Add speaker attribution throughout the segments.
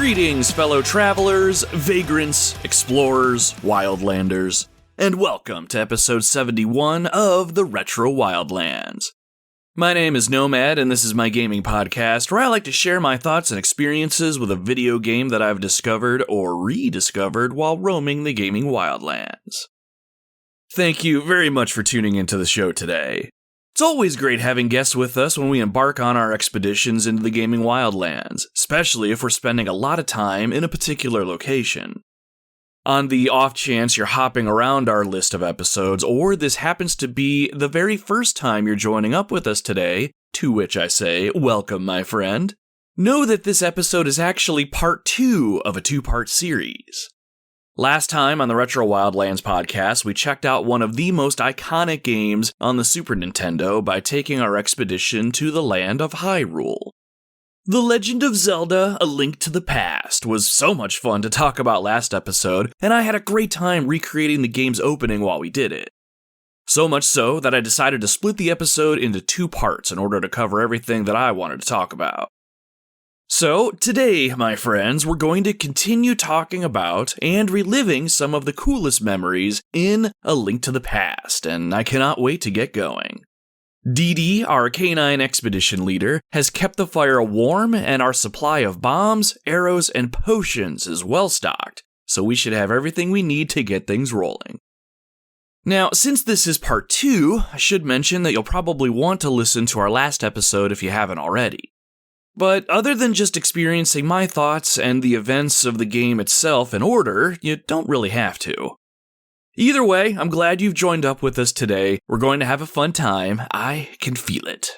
Speaker 1: Greetings, fellow travelers, vagrants, explorers, wildlanders, and welcome to episode 71 of the Retro Wildlands. My name is Nomad, and this is my gaming podcast where I like to share my thoughts and experiences with a video game that I've discovered or rediscovered while roaming the gaming wildlands. Thank you very much for tuning into the show today. It's always great having guests with us when we embark on our expeditions into the gaming wildlands, especially if we're spending a lot of time in a particular location. On the off chance you're hopping around our list of episodes, or this happens to be the very first time you're joining up with us today, to which I say, welcome my friend, know that this episode is actually part 2 of a 2-part series. Last time on the Retro Wildlands podcast, we checked out one of the most iconic games on the Super Nintendo by taking our expedition to the land of Hyrule. The Legend of Zelda, A Link to the Past was so much fun to talk about last episode, and I had a great time recreating the game's opening while we did it. So much so that I decided to split the episode into 2 parts in order to cover everything that I wanted to talk about. So, today, my friends, we're going to continue talking about and reliving some of the coolest memories in A Link to the Past, and I cannot wait to get going. Dee Dee, our canine expedition leader, has kept the fire warm, and our supply of bombs, arrows, and potions is well stocked, so we should have everything we need to get things rolling. Now, since this is part 2, I should mention that you'll probably want to listen to our last episode if you haven't already. But other than just experiencing my thoughts and the events of the game itself in order, you don't really have to. Either way, I'm glad you've joined up with us today. We're going to have a fun time. I can feel it.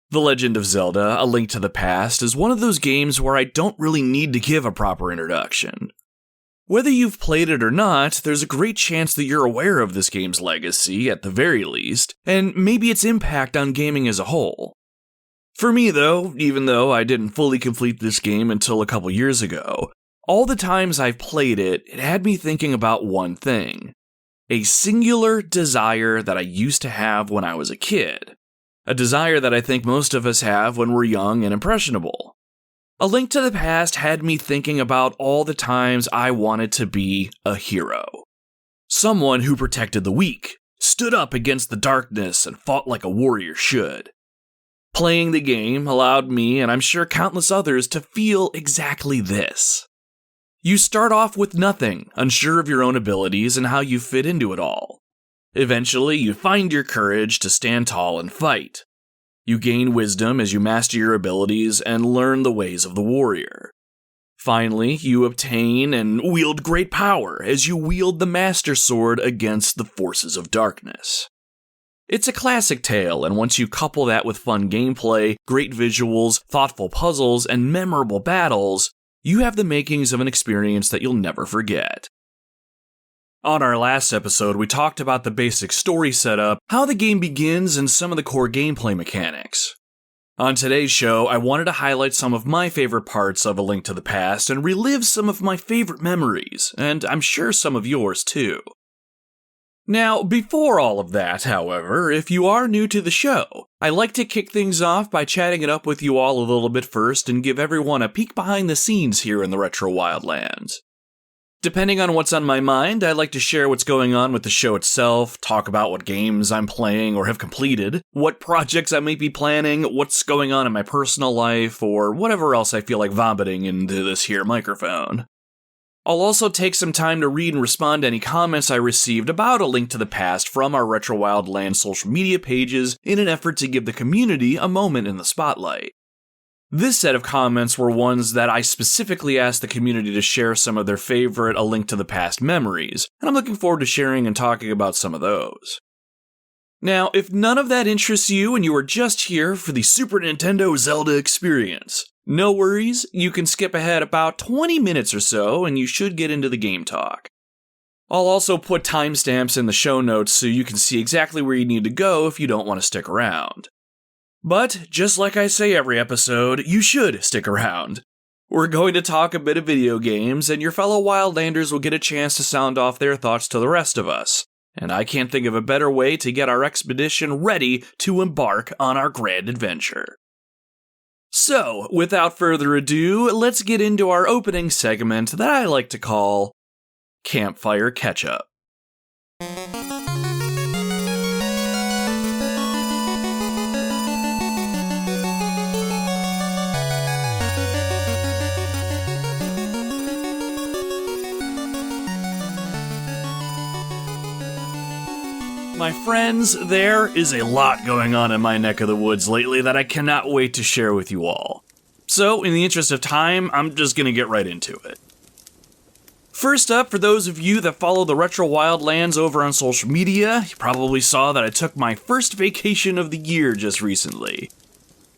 Speaker 1: The Legend of Zelda, A Link to the Past is one of those games where I don't really need to give a proper introduction. Whether you've played it or not, there's a great chance that you're aware of this game's legacy, at the very least, and maybe its impact on gaming as a whole. For me though, even though I didn't fully complete this game until a couple years ago, all the times I've played it, it had me thinking about one thing. A singular desire that I used to have when I was a kid. A desire that I think most of us have when we're young and impressionable. A Link to the Past had me thinking about all the times I wanted to be a hero. Someone who protected the weak, stood up against the darkness, and fought like a warrior should. Playing the game allowed me, and I'm sure countless others, to feel exactly this. You start off with nothing, unsure of your own abilities and how you fit into it all. Eventually, you find your courage to stand tall and fight. You gain wisdom as you master your abilities and learn the ways of the warrior. Finally, you obtain and wield great power as you wield the Master Sword against the forces of darkness. It's a classic tale, and once you couple that with fun gameplay, great visuals, thoughtful puzzles, and memorable battles, you have the makings of an experience that you'll never forget. On our last episode, we talked about the basic story setup, how the game begins, and some of the core gameplay mechanics. On today's show, I wanted to highlight some of my favorite parts of A Link to the Past and relive some of my favorite memories, and I'm sure some of yours too. Now, before all of that, however, if you are new to the show, I like to kick things off by chatting it up with you all a little bit first and give everyone a peek behind the scenes here in the Retro Wildlands. Depending on what's on my mind, I like to share what's going on with the show itself, talk about what games I'm playing or have completed, what projects I may be planning, what's going on in my personal life, or whatever else I feel like vomiting into this here microphone. I'll also take some time to read and respond to any comments I received about A Link to the Past from our Retro Wildlands social media pages in an effort to give the community a moment in the spotlight. This set of comments were ones that I specifically asked the community to share some of their favorite A Link to the Past memories, and I'm looking forward to sharing and talking about some of those. Now, if none of that interests you and you are just here for the Super Nintendo Zelda experience, no worries, you can skip ahead about 20 minutes or so and you should get into the game talk. I'll also put timestamps in the show notes so you can see exactly where you need to go if you don't want to stick around. But, just like I say every episode, you should stick around. We're going to talk a bit of video games, and your fellow Wildlanders will get a chance to sound off their thoughts to the rest of us. And I can't think of a better way to get our expedition ready to embark on our grand adventure. So, without further ado, let's get into our opening segment that I like to call Campfire Catchup. My friends, there is a lot going on in my neck of the woods lately that I cannot wait to share with you all. So, in the interest of time, I'm just gonna get right into it. First up, for those of you that follow the Retro Wildlands over on social media, you probably saw that I took my first vacation of the year just recently.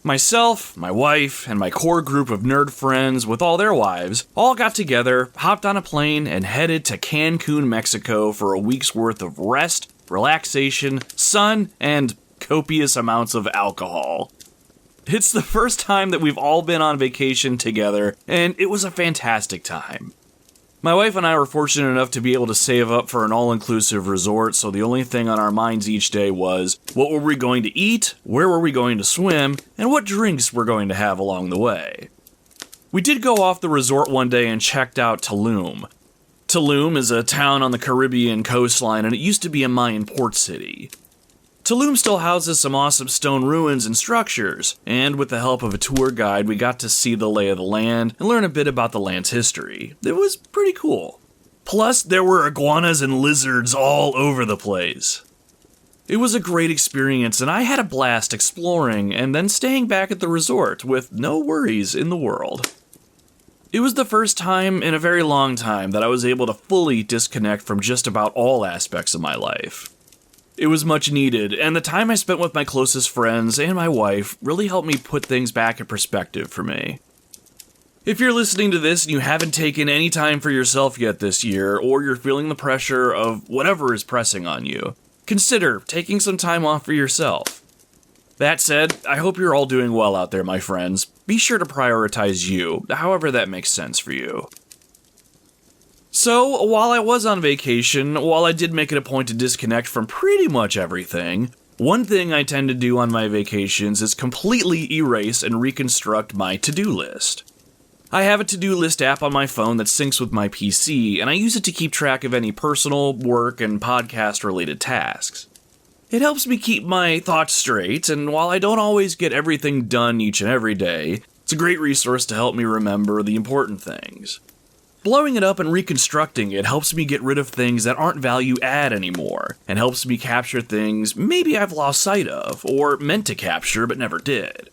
Speaker 1: Myself, my wife, and my core group of nerd friends with all their wives all got together, hopped on a plane, and headed to Cancun, Mexico for a week's worth of rest, relaxation, sun, and copious amounts of alcohol. It's the first time that we've all been on vacation together, and it was a fantastic time. My wife and I were fortunate enough to be able to save up for an all-inclusive resort, so the only thing on our minds each day was, what were we going to eat, where were we going to swim, and what drinks we're going to have along the way. We did go off the resort one day and checked out Tulum. Tulum is a town on the Caribbean coastline, and it used to be a Mayan port city. Tulum still houses some awesome stone ruins and structures, and with the help of a tour guide, we got to see the lay of the land and learn a bit about the land's history. It was pretty cool. Plus, there were iguanas and lizards all over the place. It was a great experience, and I had a blast exploring and then staying back at the resort with no worries in the world. It was the first time in a very long time that I was able to fully disconnect from just about all aspects of my life. It was much needed, and the time I spent with my closest friends and my wife really helped me put things back in perspective for me. If you're listening to this and you haven't taken any time for yourself yet this year, or you're feeling the pressure of whatever is pressing on you, consider taking some time off for yourself. That said, I hope you're all doing well out there, my friends. Be sure to prioritize you, however that makes sense for you. So, while I was on vacation, while I did make it a point to disconnect from pretty much everything, one thing I tend to do on my vacations is completely erase and reconstruct my to-do list. I have a to-do list app on my phone that syncs with my PC, and I use it to keep track of any personal, work, and podcast-related tasks. It helps me keep my thoughts straight, and while I don't always get everything done each and every day, it's a great resource to help me remember the important things. Blowing it up and reconstructing it helps me get rid of things that aren't value-add anymore, and helps me capture things maybe I've lost sight of, or meant to capture but never did.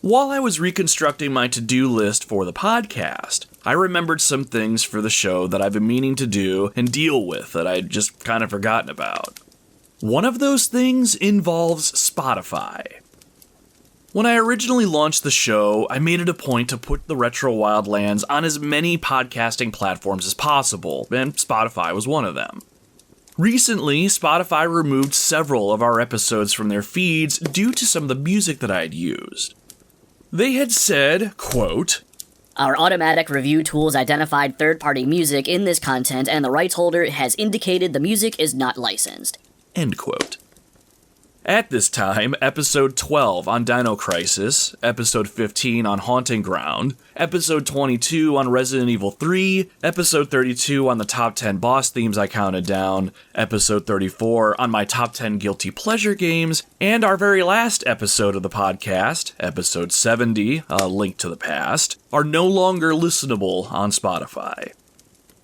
Speaker 1: While I was reconstructing my to-do list for the podcast, I remembered some things for the show that I've been meaning to do and deal with that I'd just kind of forgotten about. One of those things involves Spotify. When I originally launched the show, I made it a point to put the Retro Wildlands on as many podcasting platforms as possible, and Spotify was one of them. Recently, Spotify removed several of our episodes from their feeds due to some of the music that I had used. They had said, quote,
Speaker 2: "Our automatic review tools identified third-party music in this content, and the rights holder has indicated the music is not licensed."
Speaker 1: End quote. At this time, episode 12 on Dino Crisis, episode 15 on Haunting Ground, episode 22 on Resident Evil 3, episode 32 on the top 10 boss themes I counted down, episode 34 on my top 10 guilty pleasure games, and our very last episode of the podcast, episode 70, A Link to the Past, are no longer listenable on Spotify.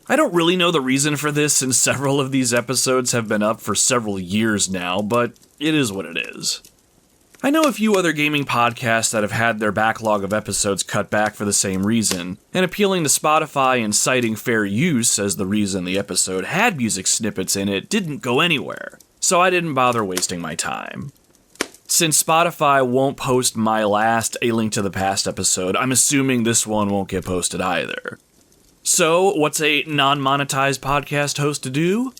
Speaker 1: I don't really know the reason for this, since several of these episodes have been up for several years now, but it is what it is. I know a few other gaming podcasts that have had their backlog of episodes cut back for the same reason, and appealing to Spotify and citing fair use as the reason the episode had music snippets in it didn't go anywhere, so I didn't bother wasting my time. Since Spotify won't post my last A Link to the Past episode, I'm assuming this one won't get posted either. So, what's a non-monetized podcast host to do?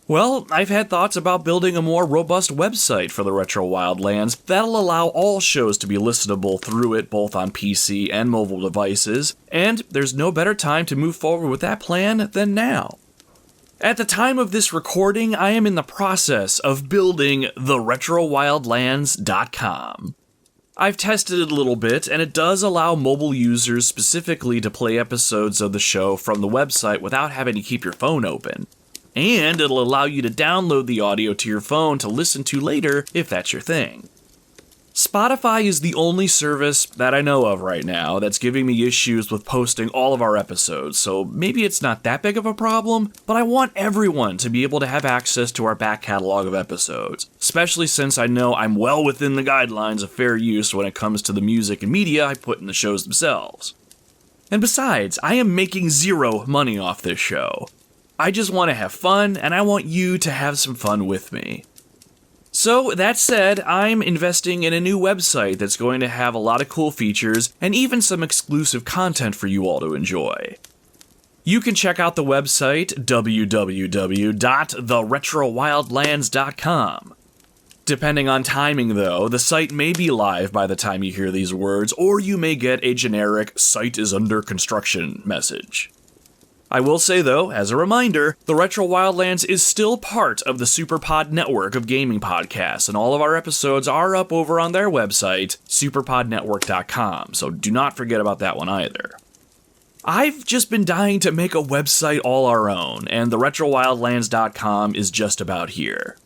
Speaker 1: Well, I've had thoughts about building a more robust website for the Retro Wildlands that'll allow all shows to be listenable through it both on PC and mobile devices, and there's no better time to move forward with that plan than now. At the time of this recording, I am in the process of building theretrowildlands.com. I've tested it a little bit, and it does allow mobile users specifically to play episodes of the show from the website without having to keep your phone open. And it'll allow you to download the audio to your phone to listen to later if that's your thing. Spotify is the only service that I know of right now that's giving me issues with posting all of our episodes, so maybe it's not that big of a problem, but I want everyone to be able to have access to our back catalog of episodes, especially since I know I'm well within the guidelines of fair use when it comes to the music and media I put in the shows themselves. And besides, I am making zero money off this show. I just want to have fun, and I want you to have some fun with me. So, that said, I'm investing in a new website that's going to have a lot of cool features and even some exclusive content for you all to enjoy. You can check out the website www.theretrowildlands.com. Depending on timing though, the site may be live by the time you hear these words, or you may get a generic "site is under construction" message. I will say though, as a reminder, the Retro Wildlands is still part of the SuperPod Network of gaming podcasts, and all of our episodes are up over on their website, superpodnetwork.com, so do not forget about that one either. I've just been dying to make a website all our own, and the retrowildlands.com is just about here.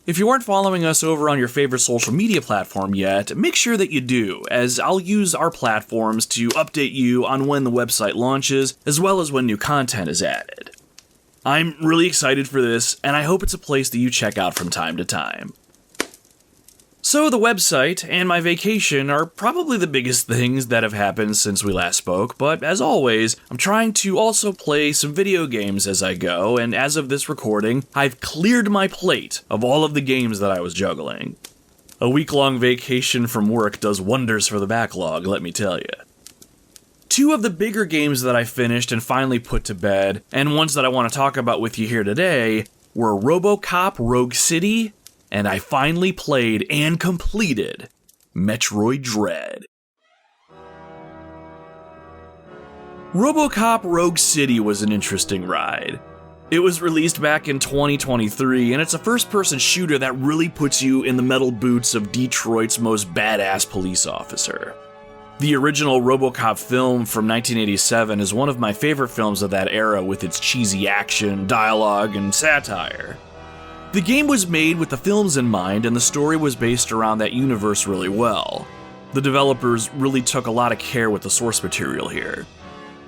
Speaker 1: If you aren't following us over on your favorite social media platform yet, make sure that you do, as I'll use our platforms to update you on when the website launches, as well as when new content is added. I'm really excited for this, and I hope it's a place that you check out from time to time. So the website and my vacation are probably the biggest things that have happened since we last spoke, but as always, I'm trying to also play some video games as I go, and as of this recording, I've cleared my plate of all of the games that I was juggling. A week-long vacation from work does wonders for the backlog, let me tell you. Two of the bigger games that I finished and finally put to bed, and ones that I want to talk about with you here today, were Robocop Rogue City, and I finally played and completed Metroid Dread. Robocop Rogue City was an interesting ride. It was released back in 2023, and it's a first-person shooter that really puts you in the metal boots of Detroit's most badass police officer. The original Robocop film from 1987 is one of my favorite films of that era with its cheesy action, dialogue, and satire. The game was made with the films in mind, and the story was based around that universe really well. The developers really took a lot of care with the source material here.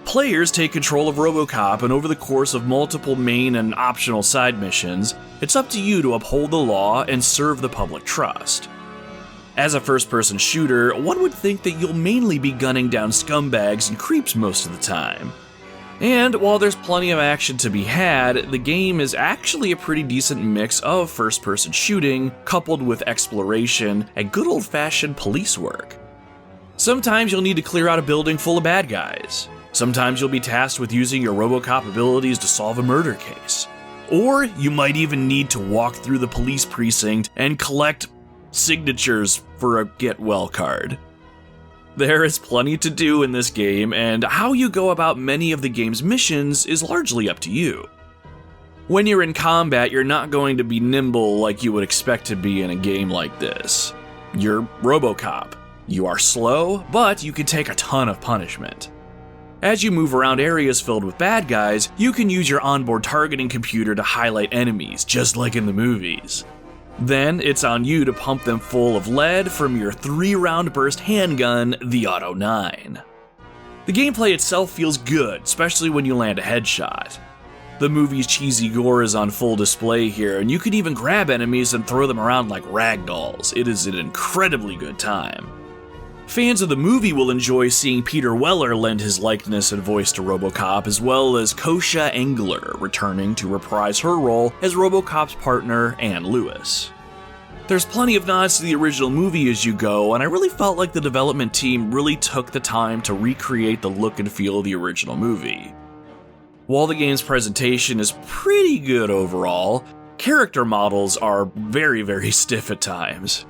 Speaker 1: Players take control of Robocop, and over the course of multiple main and optional side missions, it's up to you to uphold the law and serve the public trust. As a first-person shooter, one would think that you'll mainly be gunning down scumbags and creeps most of the time. And while there's plenty of action to be had, the game is actually a pretty decent mix of first-person shooting, coupled with exploration and good old-fashioned police work. Sometimes you'll need to clear out a building full of bad guys. Sometimes you'll be tasked with using your Robocop abilities to solve a murder case. Or you might even need to walk through the police precinct and collect signatures for a get-well card. There is plenty to do in this game, and how you go about many of the game's missions is largely up to you. When you're in combat, you're not going to be nimble like you would expect to be in a game like this. You're Robocop. You are slow, but you can take a ton of punishment. As you move around areas filled with bad guys, you can use your onboard targeting computer to highlight enemies, just like in the movies. Then, it's on you to pump them full of lead from your 3-round burst handgun, the Auto 9. The gameplay itself feels good, especially when you land a headshot. The movie's cheesy gore is on full display here, and you can even grab enemies and throw them around like ragdolls. It is an incredibly good time. Fans of the movie will enjoy seeing Peter Weller lend his likeness and voice to Robocop, as well as Kosha Engler returning to reprise her role as Robocop's partner, Ann Lewis. There's plenty of nods to the original movie as you go, and I really felt like the development team really took the time to recreate the look and feel of the original movie. While the game's presentation is pretty good overall, character models are very stiff at times.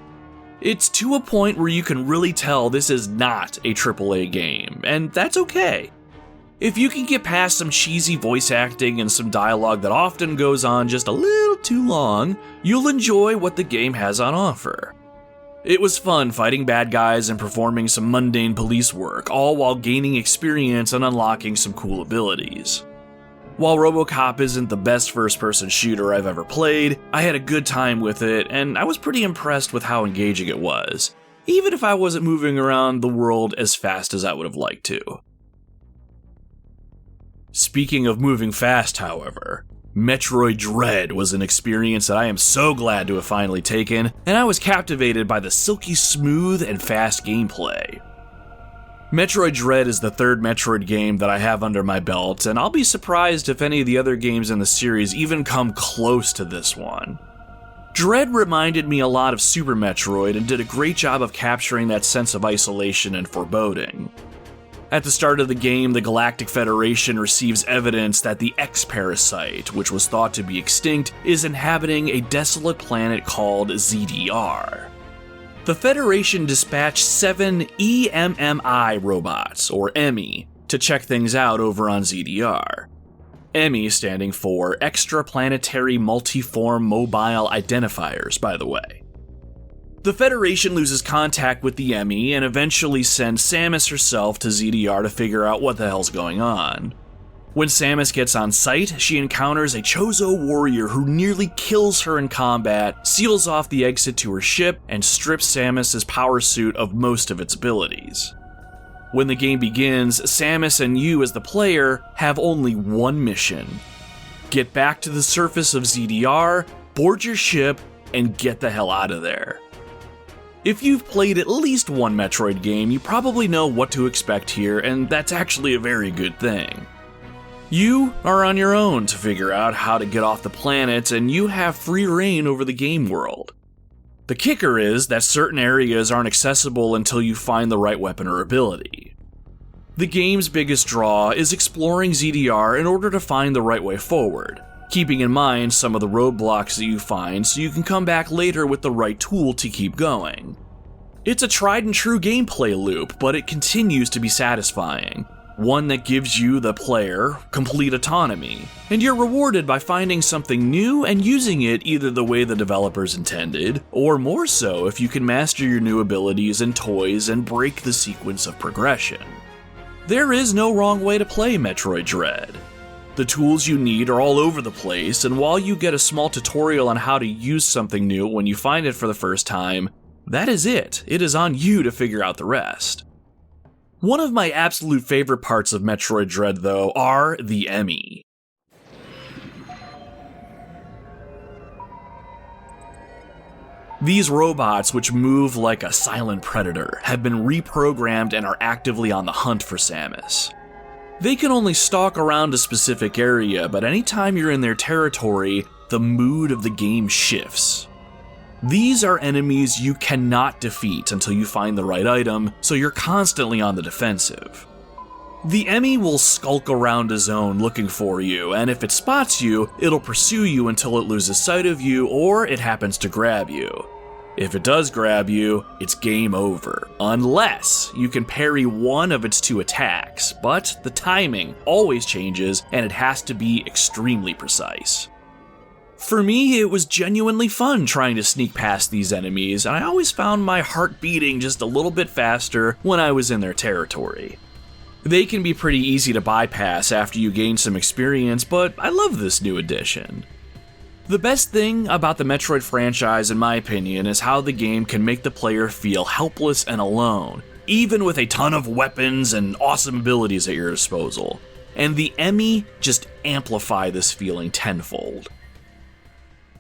Speaker 1: It's to a point where you can really tell this is not a AAA game, and that's okay. If you can get past some cheesy voice acting and some dialogue that often goes on just a little too long, you'll enjoy what the game has on offer. It was fun fighting bad guys and performing some mundane police work, all while gaining experience and unlocking some cool abilities. While Robocop isn't the best first-person shooter I've ever played, I had a good time with it, and I was pretty impressed with how engaging it was, even if I wasn't moving around the world as fast as I would have liked to. Speaking of moving fast, however, Metroid Dread was an experience that I am so glad to have finally taken, and I was captivated by the silky smooth and fast gameplay. Metroid Dread is the third Metroid game that I have under my belt, and I'll be surprised if any of the other games in the series even come close to this one. Dread reminded me a lot of Super Metroid and did a great job of capturing that sense of isolation and foreboding. At the start of the game, the Galactic Federation receives evidence that the X-Parasite, which was thought to be extinct, is inhabiting a desolate planet called ZDR. The Federation dispatched 7 EMMI robots, or EMI, to check things out over on ZDR. EMI standing for Extraplanetary Multiform Mobile Identifiers, by the way. The Federation loses contact with the EMI and eventually sends Samus herself to ZDR to figure out what the hell's going on. When Samus gets on site, she encounters a Chozo warrior who nearly kills her in combat, seals off the exit to her ship, and strips Samus's power suit of most of its abilities. When the game begins, Samus and you as the player have only one mission. Get back to the surface of ZDR, board your ship, and get the hell out of there. If you've played at least one Metroid game, you probably know what to expect here, and that's actually a very good thing. You are on your own to figure out how to get off the planet, and you have free reign over the game world. The kicker is that certain areas aren't accessible until you find the right weapon or ability. The game's biggest draw is exploring ZDR in order to find the right way forward, keeping in mind some of the roadblocks that you find so you can come back later with the right tool to keep going. It's a tried and true gameplay loop, but it continues to be satisfying. One that gives you, the player, complete autonomy, and you're rewarded by finding something new and using it either the way the developers intended, or more so if you can master your new abilities and toys and break the sequence of progression. There is no wrong way to play Metroid Dread. The tools you need are all over the place, and while you get a small tutorial on how to use something new when you find it for the first time, that is it. It is on you to figure out the rest. One of my absolute favorite parts of Metroid Dread, though, are the EMI. These robots, which move like a silent predator, have been reprogrammed and are actively on the hunt for Samus. They can only stalk around a specific area, but anytime you're in their territory, the mood of the game shifts. These are enemies you cannot defeat until you find the right item, so you're constantly on the defensive. The EMI will skulk around a zone looking for you, and if it spots you, it'll pursue you until it loses sight of you or it happens to grab you. If it does grab you, it's game over, unless you can parry one of its 2 attacks, but the timing always changes and it has to be extremely precise. For me, it was genuinely fun trying to sneak past these enemies, and I always found my heart beating just a little bit faster when I was in their territory. They can be pretty easy to bypass after you gain some experience, but I love this new addition. The best thing about the Metroid franchise, in my opinion, is how the game can make the player feel helpless and alone, even with a ton of weapons and awesome abilities at your disposal. And the EMI just amplify this feeling tenfold.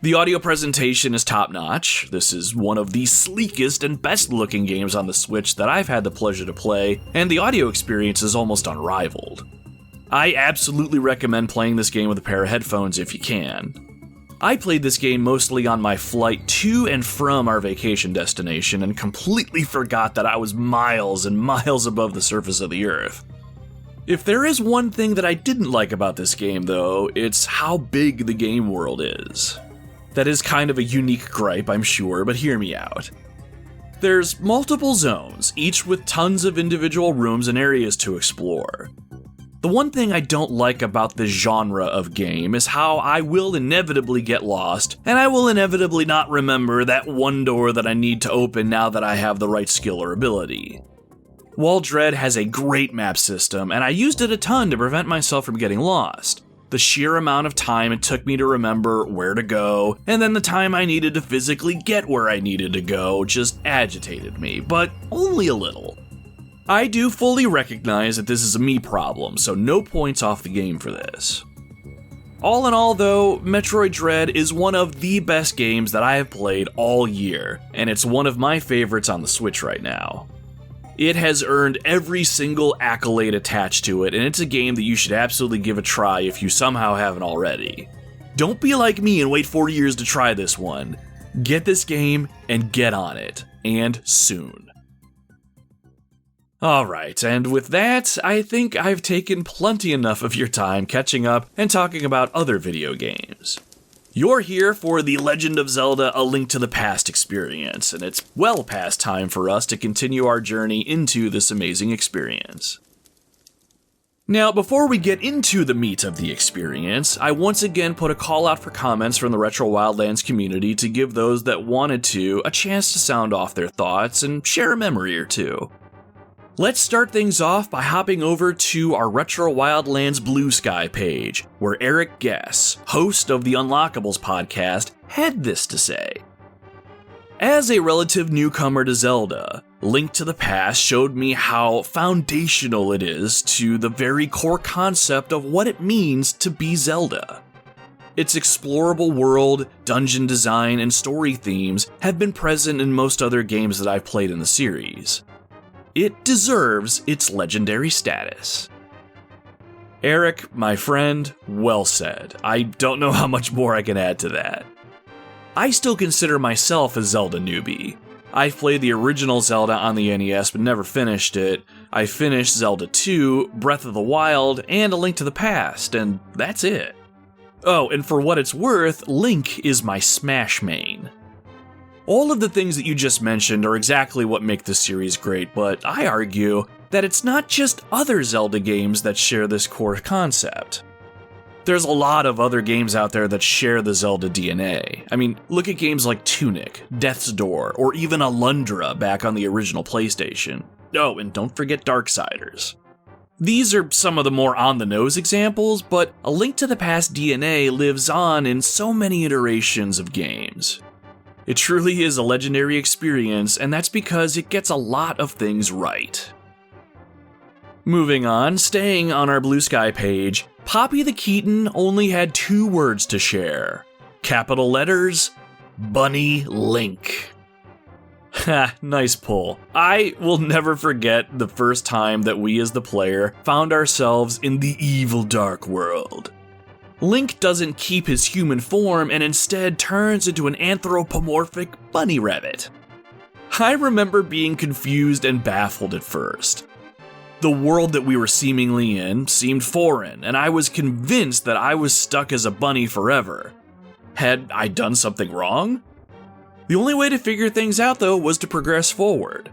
Speaker 1: The audio presentation is top-notch. This is one of the sleekest and best-looking games on the Switch that I've had the pleasure to play, and the audio experience is almost unrivaled. I absolutely recommend playing this game with a pair of headphones if you can. I played this game mostly on my flight to and from our vacation destination and completely forgot that I was miles and miles above the surface of the Earth. If there is one thing that I didn't like about this game, though, it's how big the game world is. That is kind of a unique gripe, I'm sure, but hear me out. There's multiple zones, each with tons of individual rooms and areas to explore. The The one thing I don't like about this genre of game is how I will inevitably get lost, and I will inevitably not remember that one door that I need to open now that I have the right skill or ability. While Dread has a great map system, and I used it a ton to prevent myself from getting lost, the sheer amount of time it took me to remember where to go, and then the time I needed to physically get where I needed to go just agitated me, but only a little. I do fully recognize that this is a me problem, so no points off the game for this. All in all though, Metroid Dread is one of the best games that I have played all year, and it's one of my favorites on the Switch right now. It has earned every single accolade attached to it, and it's a game that you should absolutely give a try if you somehow haven't already. Don't be like me and wait 4 years to try this one. Get this game and get on it, and soon. Alright, and with that, I think I've taken plenty enough of your time catching up and talking about other video games. You're here for the Legend of Zelda A Link to the Past experience, and it's well past time for us to continue our journey into this amazing experience. Now, before we get into the meat of the experience, I once again put a call out for comments from the Retro Wildlands community to give those that wanted to a chance to sound off their thoughts and share a memory or two. Let's start things off by hopping over to our Retro Wildlands Blue Sky page, where Eric Guess, host of the Unlockables podcast, had this to say. As a relative newcomer to Zelda, Link to the Past showed me how foundational it is to the very core concept of what it means to be Zelda. Its explorable world, dungeon design, and story themes have been present in most other games that I've played in the series. It deserves its legendary status. Eric, my friend, well said. I don't know how much more I can add to that. I still consider myself a Zelda newbie. I played the original Zelda on the NES but never finished it. I finished Zelda 2, Breath of the Wild, and A Link to the Past, and that's it. Oh, and for what it's worth, Link is my Smash main. All of the things that you just mentioned are exactly what make this series great, but I argue that it's not just other Zelda games that share this core concept. There's a lot of other games out there that share the Zelda DNA. I mean, look at games like Tunic, Death's Door, or even Alundra back on the original PlayStation. Oh, and don't forget Darksiders. These are some of the more on-the-nose examples, but A Link to the Past DNA lives on in so many iterations of games. It truly is a legendary experience, and that's because it gets a lot of things right. Moving on, staying on our Blue Sky page, Poppy the Keaton only had 2 words to share. Capital letters, Bunny Link. Ha, nice pull. I will never forget the first time that we as the player found ourselves in the evil dark world. Link doesn't keep his human form and instead turns into an anthropomorphic bunny rabbit. I remember being confused and baffled at first. The world that we were seemingly in seemed foreign, and I was convinced that I was stuck as a bunny forever. Had I done something wrong? The only way to figure things out, though, was to progress forward.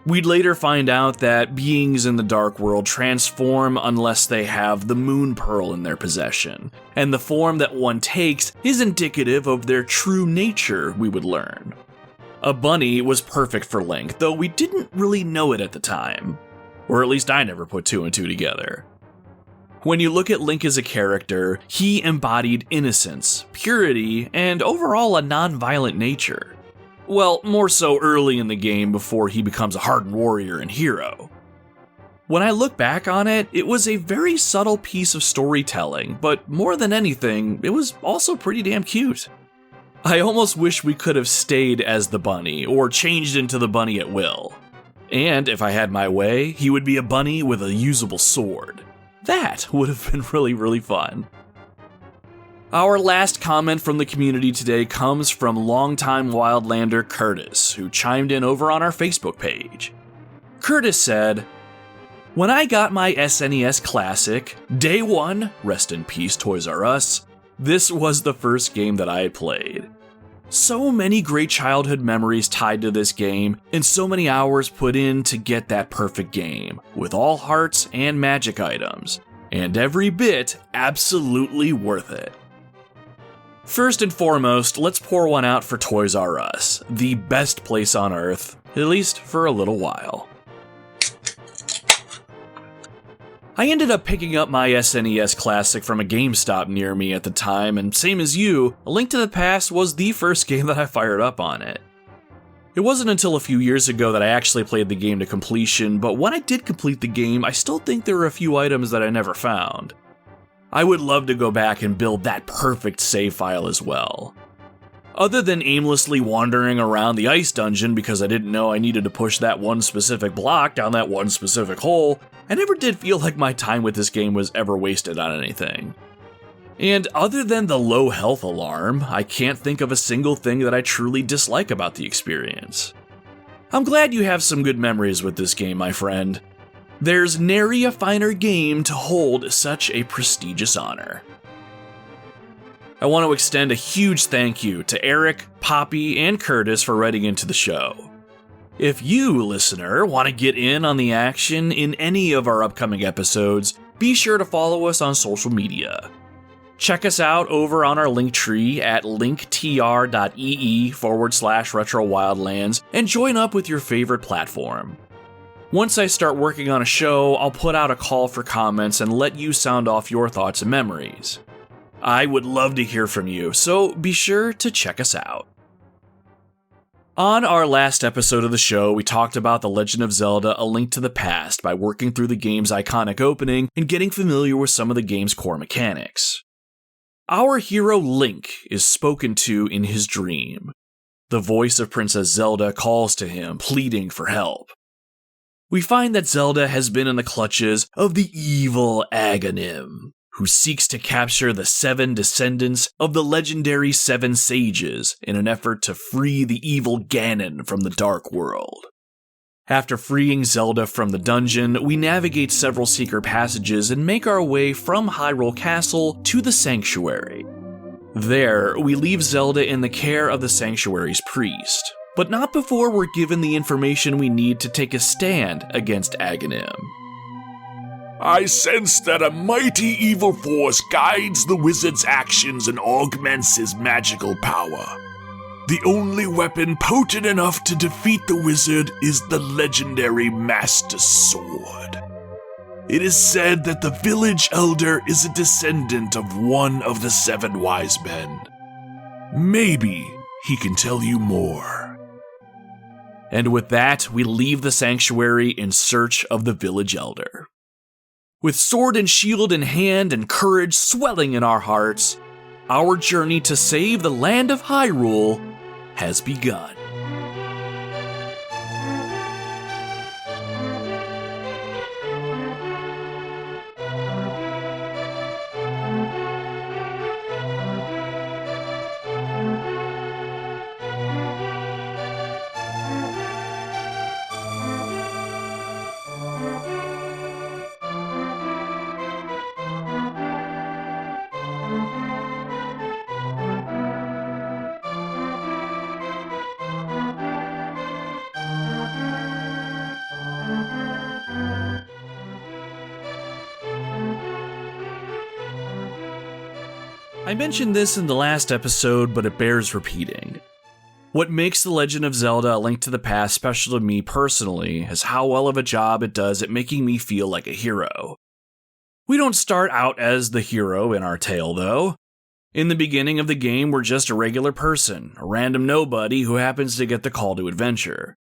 Speaker 1: We'd later find out that beings in the Dark World transform unless they have the Moon Pearl in their possession, and the form that one takes is indicative of their true nature, we would learn. A bunny was perfect for Link, though we didn't really know it at the time. Or at least I never put 2 and 2 together. When you look at Link as a character, he embodied innocence, purity, and overall a non-violent nature. Well, more so early in the game before he becomes a hardened warrior and hero. When I look back on it, it was a very subtle piece of storytelling, but more than anything, it was also pretty damn cute. I almost wish we could have stayed as the bunny, or changed into the bunny at will. And if I had my way, he would be a bunny with a usable sword. That would have been really, really fun. Our last comment from the community today comes from longtime Wildlander Curtis, who chimed in over on our Facebook page. Curtis said, "When I got my SNES Classic, day 1, rest in peace Toys R Us, this was the first game that I had played. So many great childhood memories tied to this game, and so many hours put in to get that perfect game, with all hearts and magic items. and every bit absolutely worth it. First and foremost, let's pour one out for Toys R Us, the best place on Earth, at least for a little while. I ended up picking up my SNES Classic from a GameStop near me at the time, and same as you, A Link to the Past was the first game that I fired up on it. It wasn't until a few years ago that I actually played the game to completion, but when I did complete the game, I still think there were a few items that I never found. I would love to go back and build that perfect save file as well. Other than aimlessly wandering around the ice dungeon because I didn't know I needed to push that one specific block down that one specific hole, I never did feel like my time with this game was ever wasted on anything. And other than the low health alarm, I can't think of a single thing that I truly dislike about the experience. I'm glad you have some good memories with this game, my friend. There's nary a finer game to hold such a prestigious honor. I want to extend a huge thank you to Eric, Poppy, and Curtis for writing into the show. If you, listener, want to get in on the action in any of our upcoming episodes, be sure to follow us on social media. Check us out over on our Linktree at linktr.ee/Retro Wildlands and join up with your favorite platform. Once I start working on a show, I'll put out a call for comments and let you sound off your thoughts and memories. I would love to hear from you, so be sure to check us out. On our last episode of the show, we talked about The Legend of Zelda: A Link to the Past by working through the game's iconic opening and getting familiar with some of the game's core mechanics. Our hero Link is spoken to in his dream. The voice of Princess Zelda calls to him, pleading for help. We find that Zelda has been in the clutches of the evil Aghanim, who seeks to capture the 7 descendants of the legendary 7 sages in an effort to free the evil Ganon from the Dark World. After freeing Zelda from the dungeon, we navigate several secret passages and make our way from Hyrule Castle to the Sanctuary. There, we leave Zelda in the care of the Sanctuary's priest, but not before we're given the information we need to take a stand against Aghanim.
Speaker 3: I sense that a mighty evil force guides the wizard's actions and augments his magical power. The only weapon potent enough to defeat the wizard is the legendary Master Sword. It is said that the village elder is a descendant of one of the 7 wise men. Maybe he can tell you more.
Speaker 1: And with that, we leave the sanctuary in search of the village elder. With sword and shield in hand and courage swelling in our hearts, our journey to save the land of Hyrule has begun. I mentioned this in the last episode, but it bears repeating. What makes The Legend of Zelda: A Link to the Past special to me personally is how well of a job it does at making me feel like a hero. We don't start out as the hero in our tale, though. In the beginning of the game, we're just a regular person, a random nobody who happens to get the call to adventure.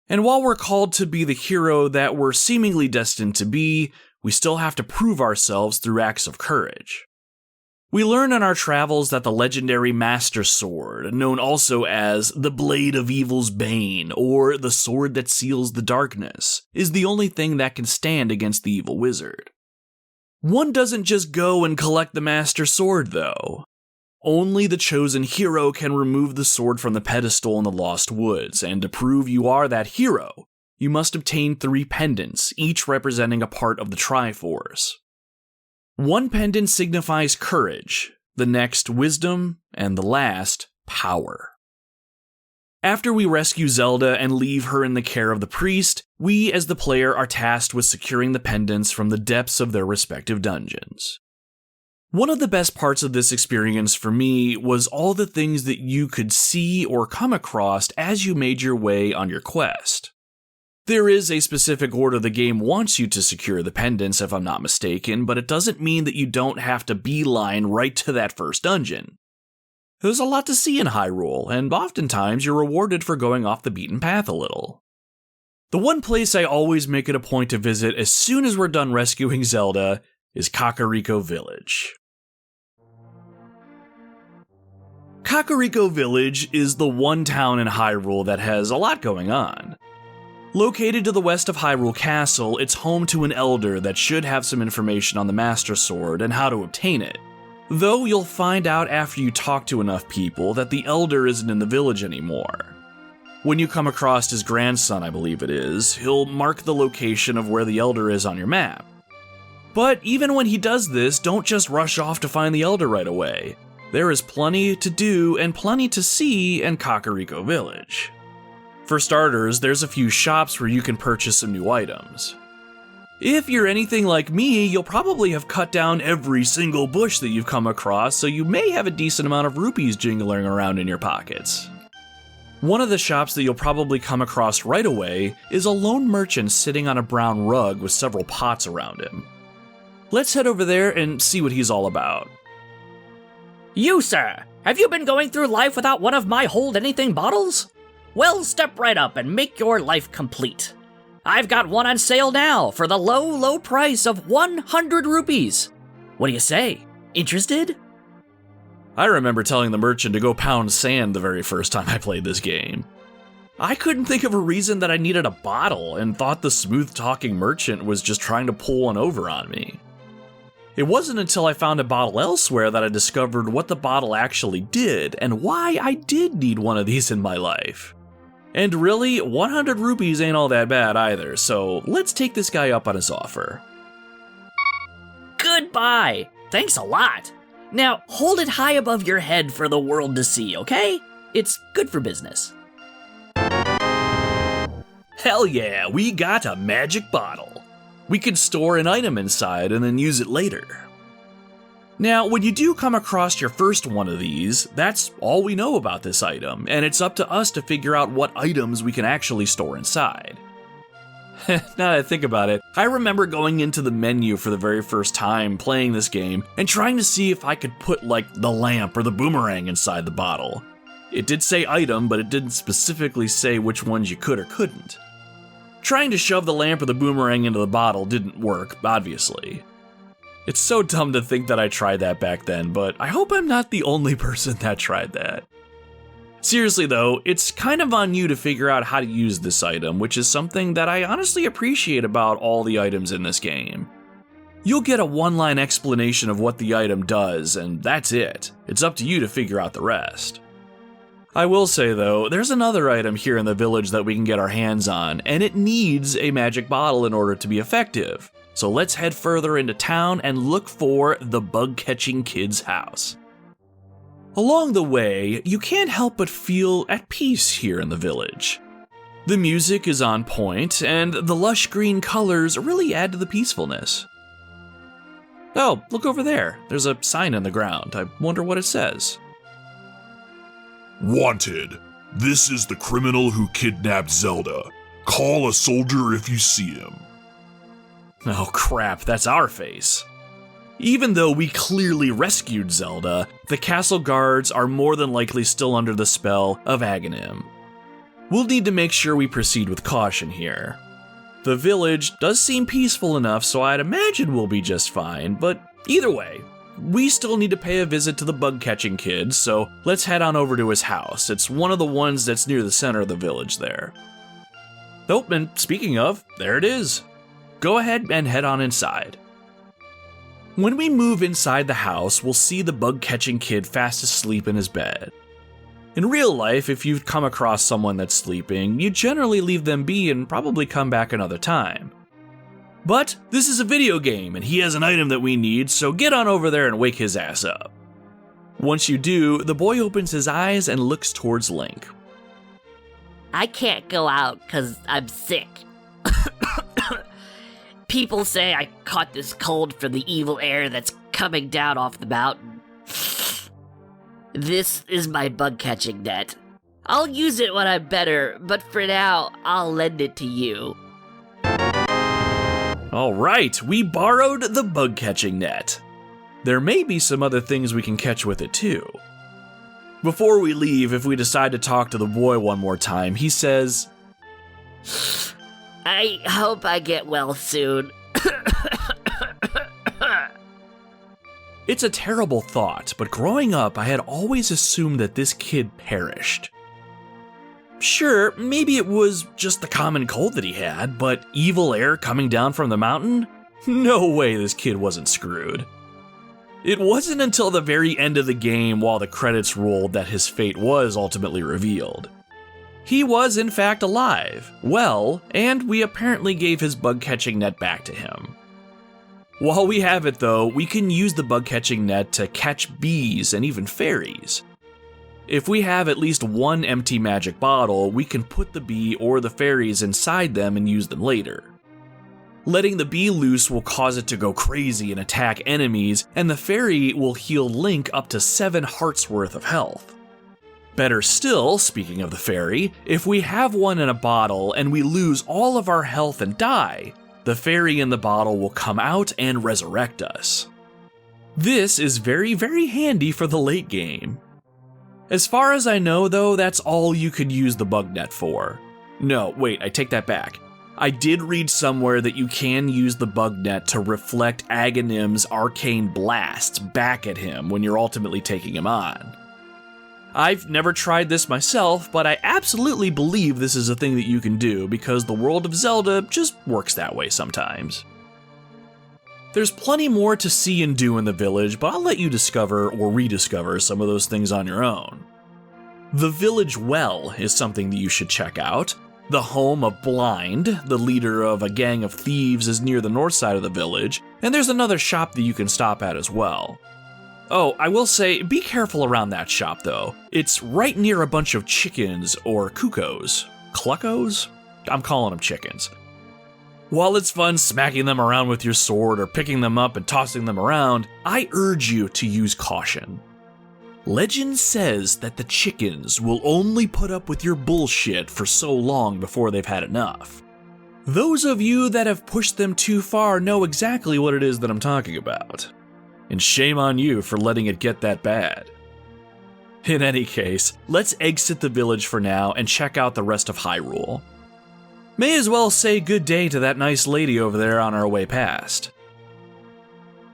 Speaker 1: And while we're called to be the hero that we're seemingly destined to be, we still have to prove ourselves through acts of courage. We learn in our travels that the legendary Master Sword, known also as the Blade of Evil's Bane, or the Sword that Seals the Darkness, is the only thing that can stand against the evil wizard. One doesn't just go and collect the Master Sword, though. Only the chosen hero can remove the sword from the pedestal in the Lost Woods, and to prove you are that hero, you must obtain 3 pendants, each representing a part of the Triforce. One pendant signifies courage, the next wisdom, and the last power. After we rescue Zelda and leave her in the care of the priest, we as the player are tasked with securing the pendants from the depths of their respective dungeons. One of the best parts of this experience for me was all the things that you could see or come across as you made your way on your quest. There is a specific order the game wants you to secure the pendants, if I'm not mistaken, but it doesn't mean that you don't have to beeline right to that first dungeon. There's a lot to see in Hyrule, and oftentimes you're rewarded for going off the beaten path a little. The one place I always make it a point to visit as soon as we're done rescuing Zelda is Kakariko Village. Kakariko Village is the one town in Hyrule that has a lot going on. Located to the west of Hyrule Castle, it's home to an elder that should have some information on the Master Sword and how to obtain it. Though you'll find out after you talk to enough people that the elder isn't in the village anymore. When you come across his grandson, I believe it is, he'll mark the location of where the elder is on your map. But even when he does this, don't just rush off to find the elder right away. There is plenty to do and plenty to see in Kakariko Village. For starters, there's a few shops where you can purchase some new items. If you're anything like me, you'll probably have cut down every single bush that you've come across, so you may have a decent amount of rupees jingling around in your pockets. One of the shops that you'll probably come across right away is a lone merchant sitting on a brown rug with several pots around him. Let's head over there and see what he's all about.
Speaker 2: You, sir, have you been going through life without one of my Hold Anything bottles? Well, step right up and make your life complete. I've got one on sale now for the low, low price of 100 rupees. What do you say? Interested?
Speaker 1: I remember telling the merchant to go pound sand the very first time I played this game. I couldn't think of a reason that I needed a bottle and thought the smooth-talking merchant was just trying to pull one over on me. It wasn't until I found a bottle elsewhere that I discovered what the bottle actually did and why I did need one of these in my life. And really, 100 rupees ain't all that bad either, so let's take this guy up on his offer.
Speaker 2: Goodbye! Thanks a lot! Now, hold it high above your head for the world to see, okay? It's good for business.
Speaker 1: Hell yeah, we got a magic bottle. We could store an item inside and then use it later. Now, when you do come across your first one of these, that's all we know about this item, and it's up to us to figure out what items we can actually store inside. Now that I think about it, I remember going into the menu for the very first time playing this game and trying to see if I could put, like, the lamp or the boomerang inside the bottle. It did say item, but it didn't specifically say which ones you could or couldn't. Trying to shove the lamp or the boomerang into the bottle didn't work, obviously. It's so dumb to think that I tried that back then, but I hope I'm not the only person that tried that. Seriously though, it's kind of on you to figure out how to use this item, which is something that I honestly appreciate about all the items in this game. You'll get a one-line explanation of what the item does, and that's it. It's up to you to figure out the rest. I will say though, there's another item here in the village that we can get our hands on, and it needs a magic bottle in order to be effective. So let's head further into town and look for the bug-catching kid's house. Along the way, you can't help but feel at peace here in the village. The music is on point, and the lush green colors really add to the peacefulness. Oh, look over there. There's a sign in the ground. I wonder what it says.
Speaker 3: Wanted. This is the criminal who kidnapped Zelda. Call a soldier if you see him.
Speaker 1: Oh crap, that's our face. Even though we clearly rescued Zelda, the castle guards are more than likely still under the spell of Aghanim. We'll need to make sure we proceed with caution here. The village does seem peaceful enough, so I'd imagine we'll be just fine, but either way, we still need to pay a visit to the bug-catching kid, so let's head on over to his house. It's one of the ones that's near the center of the village there. Oh, and speaking of, there it is. Go ahead and head on inside. When we move inside the house, we'll see the bug-catching kid fast asleep in his bed. In real life, if you've come across someone that's sleeping, you generally leave them be and probably come back another time. But this is a video game, and he has an item that we need, so get on over there and wake his ass up. Once you do, the boy opens his eyes and looks towards Link.
Speaker 2: I can't go out because I'm sick. People say I caught this cold from the evil air that's coming down off the mountain. This is my bug-catching net. I'll use it when I'm better, but for now, I'll lend it to you.
Speaker 1: Alright, we borrowed the bug-catching net. There may be some other things we can catch with it too. Before we leave, if we decide to talk to the boy one more time, he says,
Speaker 2: I hope I get well soon.
Speaker 1: It's a terrible thought, but growing up, I had always assumed that this kid perished. Sure, maybe it was just the common cold that he had, but evil air coming down from the mountain? No way this kid wasn't screwed. It wasn't until the very end of the game, while the credits rolled, that his fate was ultimately revealed. He was in fact alive, well, and we apparently gave his bug-catching net back to him. While we have it though, we can use the bug-catching net to catch bees and even fairies. If we have at least one empty magic bottle, we can put the bee or the fairies inside them and use them later. Letting the bee loose will cause it to go crazy and attack enemies, and the fairy will heal Link up to 7 hearts worth of health. Better still, speaking of the fairy, if we have one in a bottle and we lose all of our health and die, the fairy in the bottle will come out and resurrect us. This is very, very handy for the late game. As far as I know though, that's all you could use the bug net for. No, wait, I take that back. I did read somewhere that you can use the bug net to reflect Aghanim's arcane blasts back at him when you're ultimately taking him on. I've never tried this myself, but I absolutely believe this is a thing that you can do because the world of Zelda just works that way sometimes. There's plenty more to see and do in the village, but I'll let you discover or rediscover some of those things on your own. The village well is something that you should check out. The home of Blind, the leader of a gang of thieves, is near the north side of the village, and there's another shop that you can stop at as well. Oh, I will say, be careful around that shop though. It's right near a bunch of chickens or cuckoos. Cluckos? I'm calling them chickens. While it's fun smacking them around with your sword or picking them up and tossing them around, I urge you to use caution. Legend says that the chickens will only put up with your bullshit for so long before they've had enough. Those of you that have pushed them too far know exactly what it is that I'm talking about. And shame on you for letting it get that bad. In any case, let's exit the village for now and check out the rest of Hyrule. May as well say good day to that nice lady over there on our way past.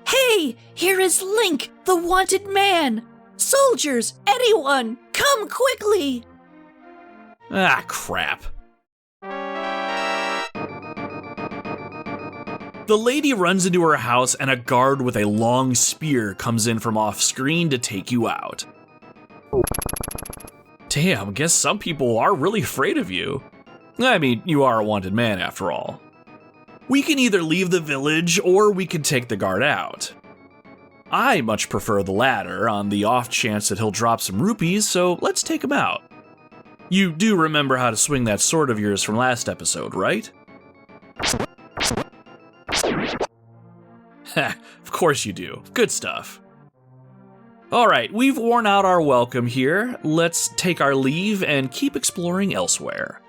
Speaker 4: Hey, here is Link, the wanted man! Soldiers, anyone, come quickly!
Speaker 1: Ah, crap. The lady runs into her house and a guard with a long spear comes in from off screen to take you out. Damn, guess some people are really afraid of you. I mean, you are a wanted man after all. We can either leave the village or we can take the guard out. I much prefer the latter on the off chance that he'll drop some rupees, so let's take him out. You do remember how to swing that sword of yours from last episode, right? Ha, of course you do. Good stuff. Alright, we've worn out our welcome here. Let's take our leave and keep exploring elsewhere.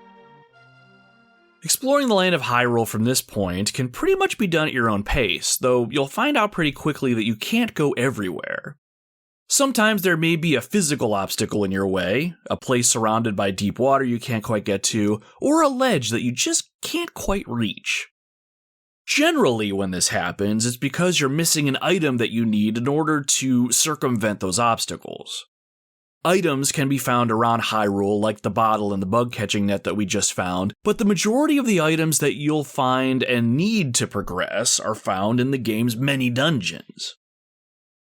Speaker 1: Exploring the land of Hyrule from this point can pretty much be done at your own pace, though you'll find out pretty quickly that you can't go everywhere. Sometimes there may be a physical obstacle in your way, a place surrounded by deep water you can't quite get to, or a ledge that you just can't quite reach. Generally, when this happens, it's because you're missing an item that you need in order to circumvent those obstacles. Items can be found around Hyrule, like the bottle and the bug-catching net that we just found, but the majority of the items that you'll find and need to progress are found in the game's many dungeons.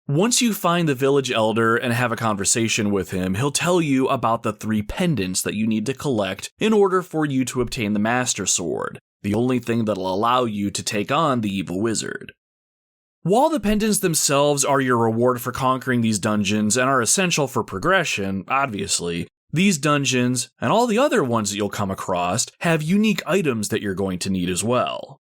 Speaker 1: Once you find the village elder and have a conversation with him, he'll tell you about the 3 pendants that you need to collect in order for you to obtain the Master Sword, the only thing that'll allow you to take on the evil wizard. While the pendants themselves are your reward for conquering these dungeons and are essential for progression, obviously, These dungeons, and all the other ones that you'll come across, have unique items that you're going to need as well.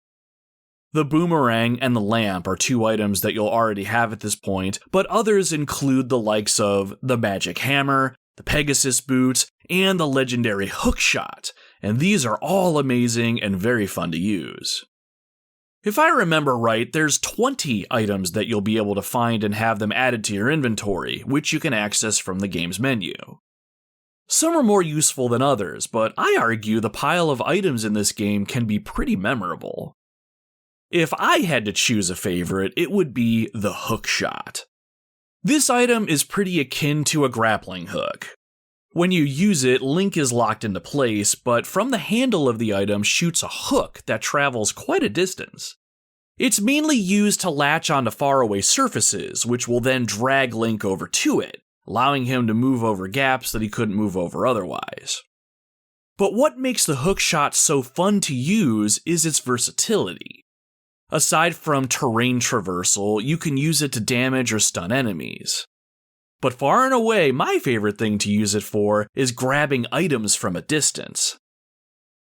Speaker 1: The boomerang and the lamp are 2 items that you'll already have at this point, but others include the likes of the magic hammer, the Pegasus boots, and the legendary hookshot, and these are all amazing and very fun to use. If I remember right, there's 20 items that you'll be able to find and have them added to your inventory, which you can access from the game's menu. Some are more useful than others, but I argue the pile of items in this game can be pretty memorable. If I had to choose a favorite, it would be the hookshot. This item is pretty akin to a grappling hook. When you use it, Link is locked into place, but from the handle of the item shoots a hook that travels quite a distance. It's mainly used to latch onto faraway surfaces, which will then drag Link over to it, allowing him to move over gaps that he couldn't move over otherwise. But what makes the hookshot so fun to use is its versatility. Aside from terrain traversal, you can use it to damage or stun enemies. But far and away, my favorite thing to use it for is grabbing items from a distance.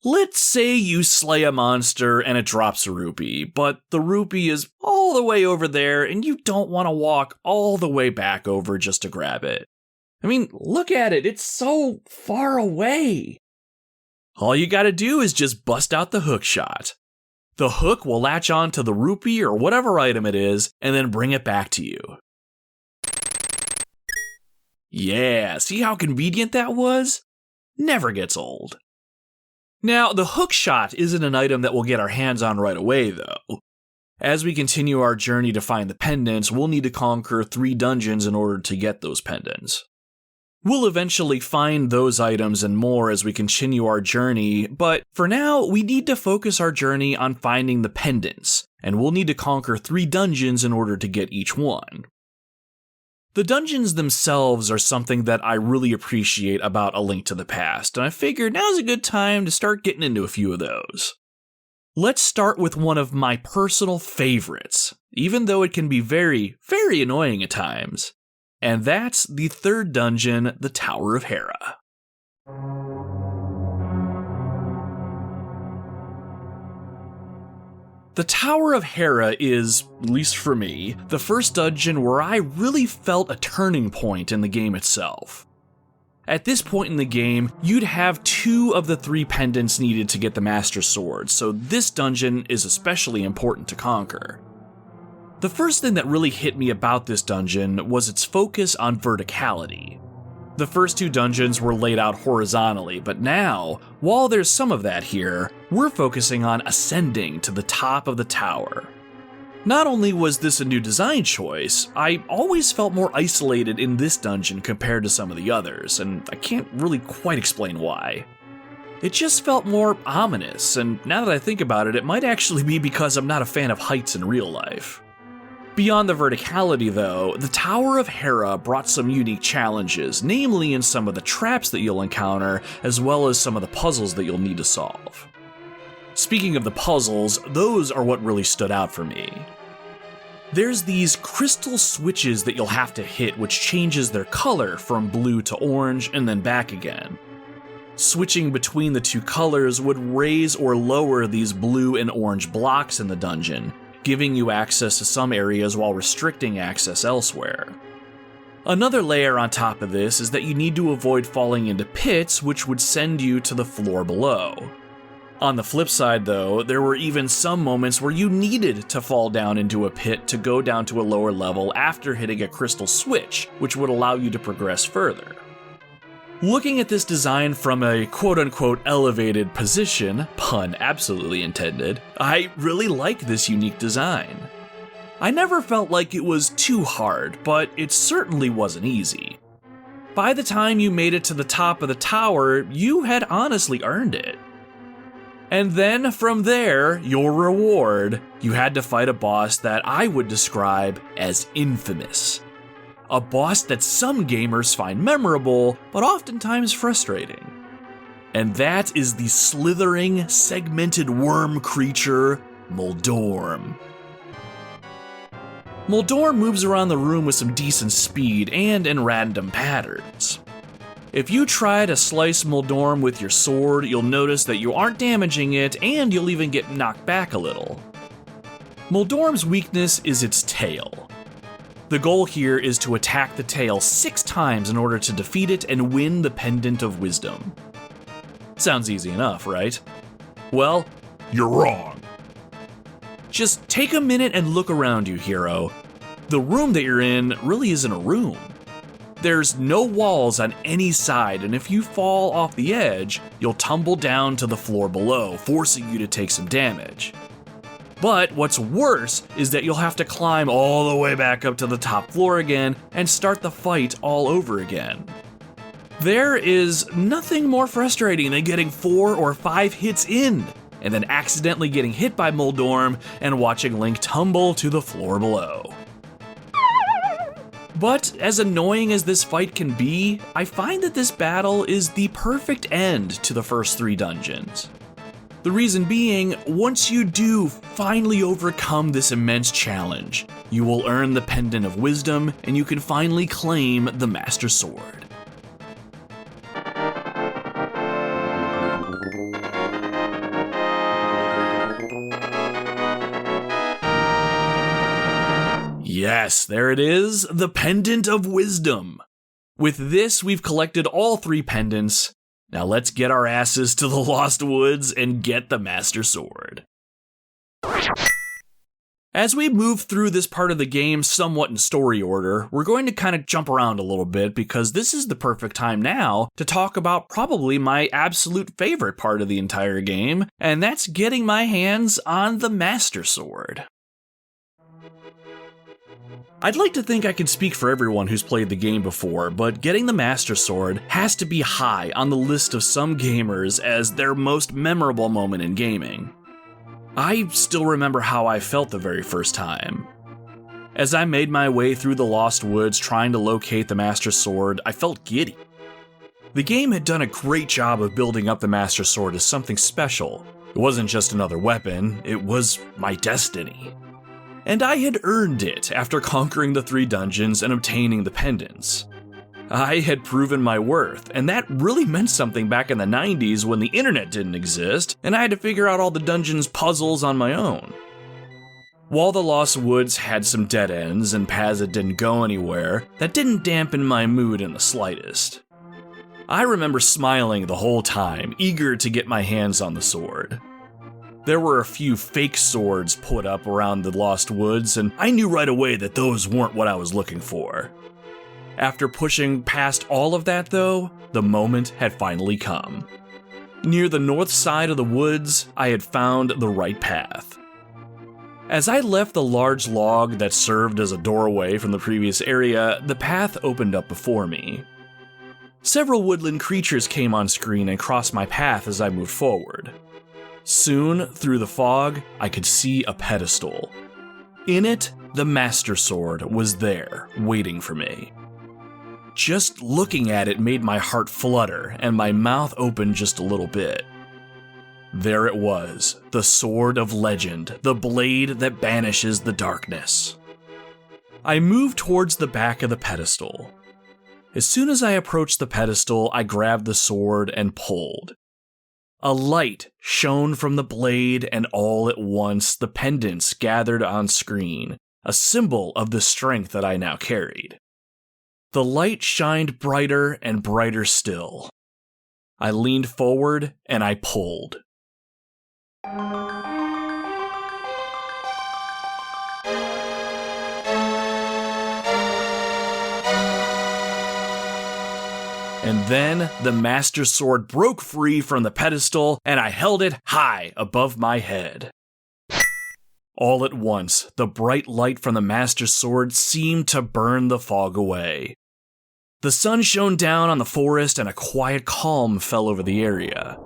Speaker 1: Let's say you slay a monster and it drops a rupee, but the rupee is all the way over there and you don't want to walk all the way back over just to grab it. I mean, look at it, it's so far away. All you gotta do is just bust out the hookshot. The hook will latch on to the rupee or whatever item it is, and then bring it back to you. Yeah, see how convenient that was? Never gets old. Now, the hookshot isn't an item that we'll get our hands on right away, though. As we continue our journey to find the pendants, we'll need to conquer 3 dungeons in order to get those pendants. We'll eventually find those items and more as we continue our journey, but for now, we need to focus our journey on finding the pendants, and we'll need to conquer 3 dungeons in order to get each one. The dungeons themselves are something that I really appreciate about A Link to the Past, and I figured now's a good time to start getting into a few of those. Let's start with one of my personal favorites, even though it can be very, very annoying at times. And that's the 3rd dungeon, the Tower of Hera. The Tower of Hera is, at least for me, the first dungeon where I really felt a turning point in the game itself. At this point in the game, you'd have 2 of the 3 pendants needed to get the Master Sword, so this dungeon is especially important to conquer. The first thing that really hit me about this dungeon was its focus on verticality. The first 2 dungeons were laid out horizontally, but now, while there's some of that here, we're focusing on ascending to the top of the tower. Not only was this a new design choice, I always felt more isolated in this dungeon compared to some of the others, and I can't really quite explain why. It just felt more ominous, and now that I think about it, it might actually be because I'm not a fan of heights in real life. Beyond the verticality, though, the Tower of Hera brought some unique challenges, namely in some of the traps that you'll encounter, as well as some of the puzzles that you'll need to solve. Speaking of the puzzles, those are what really stood out for me. There's these crystal switches that you'll have to hit, which changes their color from blue to orange and then back again. Switching between the 2 colors would raise or lower these blue and orange blocks in the dungeon, giving you access to some areas while restricting access elsewhere. Another layer on top of this is that you need to avoid falling into pits, which would send you to the floor below. On the flip side, though, there were even some moments where you needed to fall down into a pit to go down to a lower level after hitting a crystal switch, which would allow you to progress further. Looking at this design from a quote-unquote elevated position, pun absolutely intended, I really like this unique design. I never felt like it was too hard, but it certainly wasn't easy. By the time you made it to the top of the tower, you had honestly earned it. And then from there, your reward, you had to fight a boss that I would describe as infamous. A boss that some gamers find memorable, but oftentimes frustrating. And that is the slithering, segmented worm creature, Moldorm. Moldorm moves around the room with some decent speed and in random patterns. If you try to slice Moldorm with your sword, you'll notice that you aren't damaging it, and you'll even get knocked back a little. Moldorm's weakness is its tail. The goal here is to attack the tail 6 times in order to defeat it and win the Pendant of Wisdom. Sounds easy enough, right? Well,
Speaker 3: You're wrong.
Speaker 1: just take a minute and look around you, hero. The room that you're in really isn't a room. There's no walls on any side, and if you fall off the edge, you'll tumble down to the floor below, forcing you to take some damage. But what's worse is that you'll have to climb all the way back up to the top floor again and start the fight all over again. There is nothing more frustrating than getting 4 or 5 hits in, and then accidentally getting hit by Moldorm and watching Link tumble to the floor below. But as annoying as this fight can be, I find that this battle is the perfect end to the first 3 dungeons. The reason being, once you do finally overcome this immense challenge, you will earn the Pendant of Wisdom and you can finally claim the Master Sword. Yes, there it is, the Pendant of Wisdom. With this, we've collected all 3 pendants. Now let's get our asses to the Lost Woods and get the Master Sword. As we move through this part of the game somewhat in story order, we're going to kind of jump around a little bit because this is the perfect time now to talk about probably my absolute favorite part of the entire game, and that's getting my hands on the Master Sword. I'd like to think I can speak for everyone who's played the game before, but getting the Master Sword has to be high on the list of some gamers as their most memorable moment in gaming. I still remember how I felt the very first time. As I made my way through the Lost Woods trying to locate the Master Sword, I felt giddy. The game had done a great job of building up the Master Sword as something special. It wasn't just another weapon, it was my destiny. And I had earned it after conquering the 3 dungeons and obtaining the pendants. I had proven my worth, and that really meant something back in the 90s when the internet didn't exist, and I had to figure out all the dungeons puzzles on my own. While the Lost Woods had some dead ends and paths that didn't go anywhere, that didn't dampen my mood in the slightest. I remember smiling the whole time, eager to get my hands on the sword. There were a few fake swords put up around the Lost Woods, and I knew right away that those weren't what I was looking for. After pushing past all of that though, the moment had finally come. Near the north side of the woods, I had found the right path. As I left the large log that served as a doorway from the previous area, the path opened up before me. Several woodland creatures came on screen and crossed my path as I moved forward. Soon, through the fog, I could see a pedestal. In it, the Master Sword was there, waiting for me. Just looking at it made my heart flutter and my mouth open just a little bit. There it was, the Sword of Legend, the blade that banishes the darkness. I moved towards the back of the pedestal. As soon as I approached the pedestal, I grabbed the sword and pulled. A light shone from the blade, and all at once the pendants gathered on screen, a symbol of the strength that I now carried. The light shined brighter and brighter still. I leaned forward and I pulled. And then the Master Sword broke free from the pedestal, and I held it high above my head. All at once, the bright light from the Master Sword seemed to burn the fog away. The sun shone down on the forest, and a quiet calm fell over the area.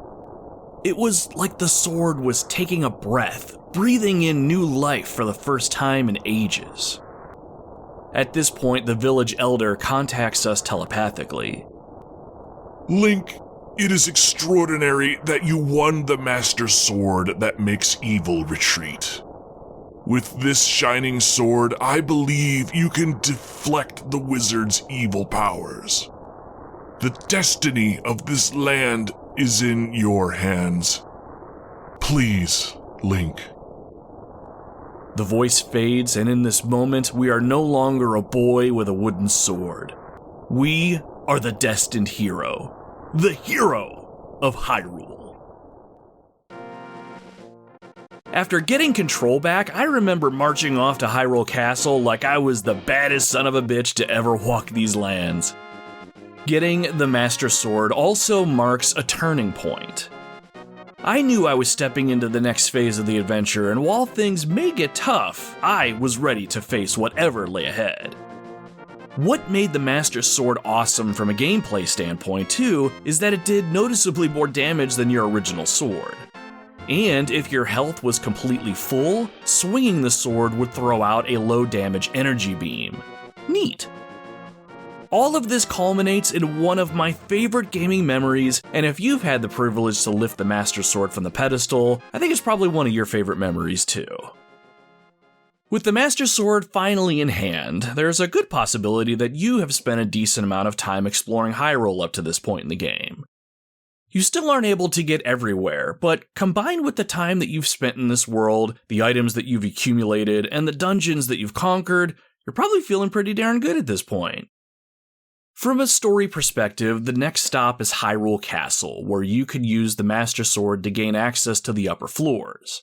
Speaker 1: It was like the sword was taking a breath, breathing in new life for the first time in ages. At this point, the village elder contacts us telepathically.
Speaker 3: Link, it is extraordinary that you won the Master Sword that makes evil retreat. With this shining sword, I believe you can deflect the wizard's evil powers. The destiny of this land is in your hands. Please, Link.
Speaker 1: The voice fades, and in this moment, we are no longer a boy with a wooden sword. We are the destined hero. The Hero of Hyrule. After getting control back, I remember marching off to Hyrule Castle like I was the baddest son of a bitch to ever walk these lands. Getting the Master Sword also marks a turning point. I knew I was stepping into the next phase of the adventure, and while things may get tough, I was ready to face whatever lay ahead. What made the Master Sword awesome from a gameplay standpoint, too, is that it did noticeably more damage than your original sword. And if your health was completely full, swinging the sword would throw out a low damage energy beam. Neat. All of this culminates in one of my favorite gaming memories, and if you've had the privilege to lift the Master Sword from the pedestal, I think it's probably one of your favorite memories too. With the Master Sword finally in hand, there's a good possibility that you have spent a decent amount of time exploring Hyrule up to this point in the game. You still aren't able to get everywhere, but combined with the time that you've spent in this world, the items that you've accumulated, and the dungeons that you've conquered, you're probably feeling pretty darn good at this point. From a story perspective, the next stop is Hyrule Castle, where you could use the Master Sword to gain access to the upper floors.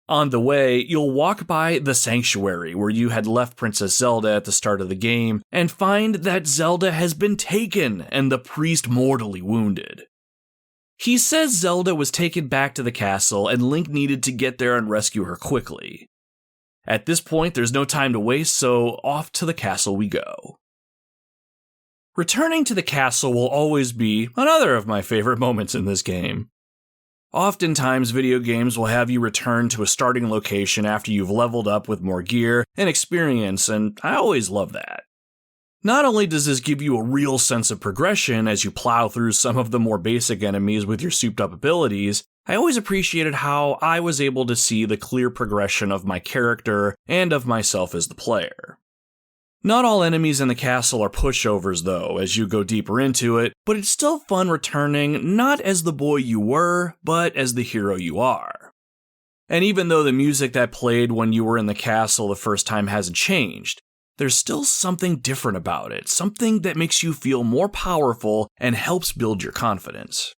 Speaker 1: On the way, you'll walk by the Sanctuary, where you had left Princess Zelda at the start of the game, and find that Zelda has been taken and the priest mortally wounded. He says Zelda was taken back to the castle and Link needed to get there and rescue her quickly. At this point, there's no time to waste, so off to the castle we go. Returning to the castle will always be another of my favorite moments in this game. Oftentimes, video games will have you return to a starting location after you've leveled up with more gear and experience, and I always love that. Not only does this give you a real sense of progression as you plow through some of the more basic enemies with your souped-up abilities, I always appreciated how I was able to see the clear progression of my character and of myself as the player. Not all enemies in the castle are pushovers though, as you go deeper into it, but it's still fun returning not as the boy you were, but as the hero you are. And even though the music that played when you were in the castle the first time hasn't changed, there's still something different about it, something that makes you feel more powerful and helps build your confidence.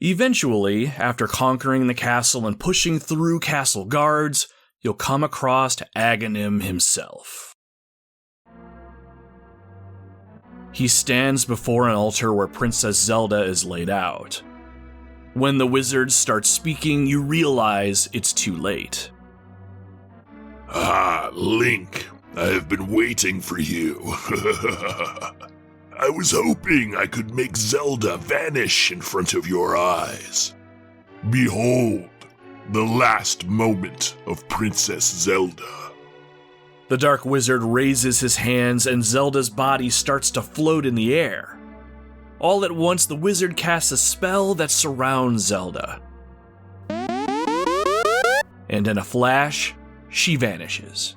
Speaker 1: Eventually, after conquering the castle and pushing through castle guards, you'll come across Aghanim himself. He stands before an altar where Princess Zelda is laid out. When the wizard starts speaking, you realize it's too late.
Speaker 3: Ah, Link, I have been waiting for you. I was hoping I could make Zelda vanish in front of your eyes. Behold, the last moment of Princess Zelda.
Speaker 1: The Dark Wizard raises his hands and Zelda's body starts to float in the air. All at once, the wizard casts a spell that surrounds Zelda. And in a flash, she vanishes.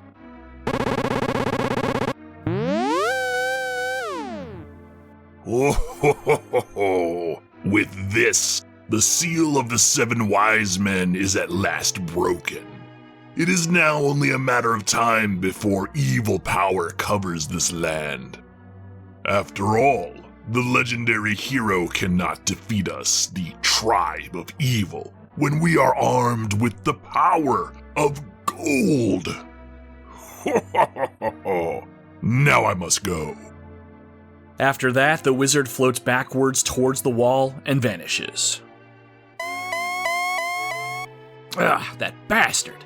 Speaker 3: Oh, with this, the seal of the 7 wise men is at last broken. It is now only a matter of time before evil power covers this land. After all, the legendary hero cannot defeat us, the tribe of evil, when we are armed with the power of gold. Now I must go.
Speaker 1: After that, the wizard floats backwards towards the wall and vanishes. That bastard!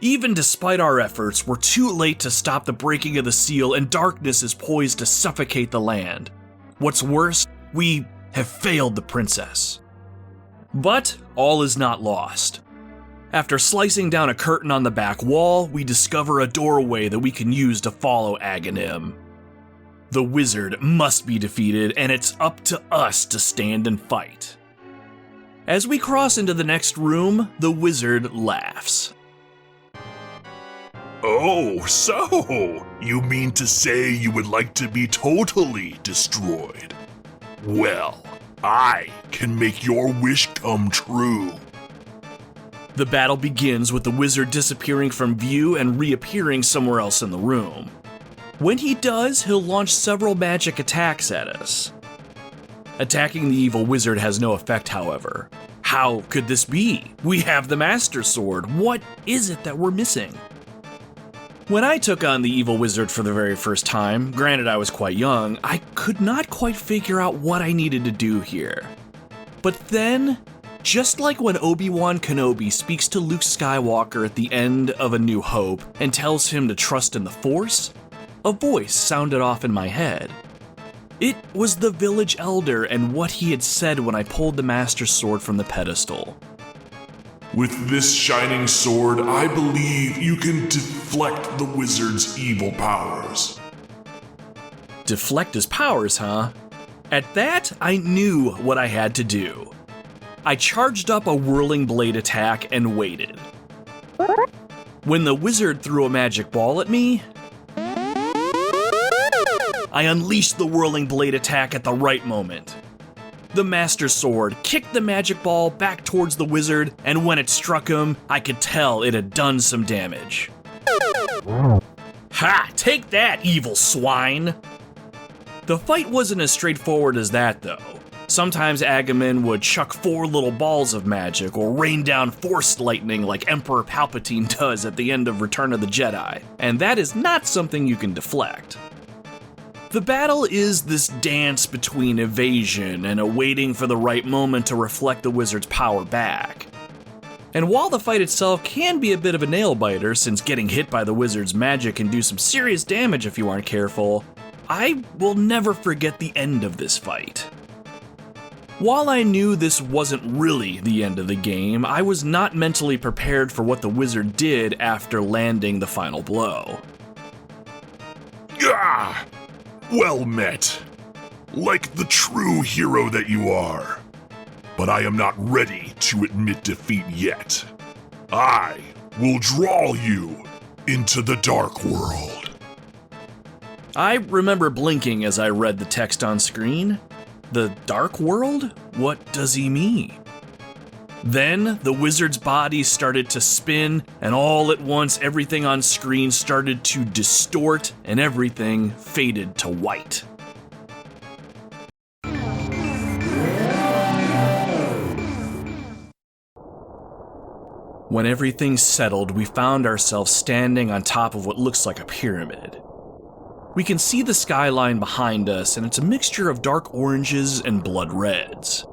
Speaker 1: Even despite our efforts, we're too late to stop the breaking of the seal, and darkness is poised to suffocate the land. What's worse, we have failed the princess. But all is not lost. After slicing down a curtain on the back wall, we discover a doorway that we can use to follow Aghanim. The wizard must be defeated, and it's up to us to stand and fight. As we cross into the next room, the wizard laughs.
Speaker 3: Oh, so you mean to say you would like to be totally destroyed? Well, I can make your wish come true.
Speaker 1: The battle begins with the wizard disappearing from view and reappearing somewhere else in the room. When he does, he'll launch several magic attacks at us. Attacking the evil wizard has no effect, however. How could this be? We have the Master Sword. What is it that we're missing? When I took on the evil wizard for the very first time, granted I was quite young, I could not quite figure out what I needed to do here. But then, just like when Obi-Wan Kenobi speaks to Luke Skywalker at the end of A New Hope and tells him to trust in the Force, a voice sounded off in my head. It was the village elder and what he had said when I pulled the Master Sword from the pedestal.
Speaker 3: With this shining sword, I believe you can deflect the wizard's evil powers.
Speaker 1: Deflect his powers, huh? At that, I knew what I had to do. I charged up a whirling blade attack and waited. When the wizard threw a magic ball at me, I unleashed the whirling blade attack at the right moment. The Master Sword kicked the magic ball back towards the wizard, and when it struck him, I could tell it had done some damage. Ha! Take that, evil swine! The fight wasn't as straightforward as that, though. Sometimes Agamemnon would chuck 4 little balls of magic or rain down force lightning like Emperor Palpatine does at the end of Return of the Jedi, and that is not something you can deflect. The battle is this dance between evasion and awaiting for the right moment to reflect the wizard's power back. And while the fight itself can be a bit of a nail-biter, since getting hit by the wizard's magic can do some serious damage if you aren't careful, I will never forget the end of this fight. While I knew this wasn't really the end of the game, I was not mentally prepared for what the wizard did after landing the final blow.
Speaker 3: Ah! Well met, like the true hero that you are. But I am not ready to admit defeat yet. I will draw you into the dark world.
Speaker 1: I remember blinking as I read the text on screen. The dark world? What does he mean? Then the wizard's body started to spin, and all at once everything on screen started to distort, and everything faded to white. When everything settled, we found ourselves standing on top of what looks like a pyramid. We can see the skyline behind us, and it's a mixture of dark oranges and blood reds.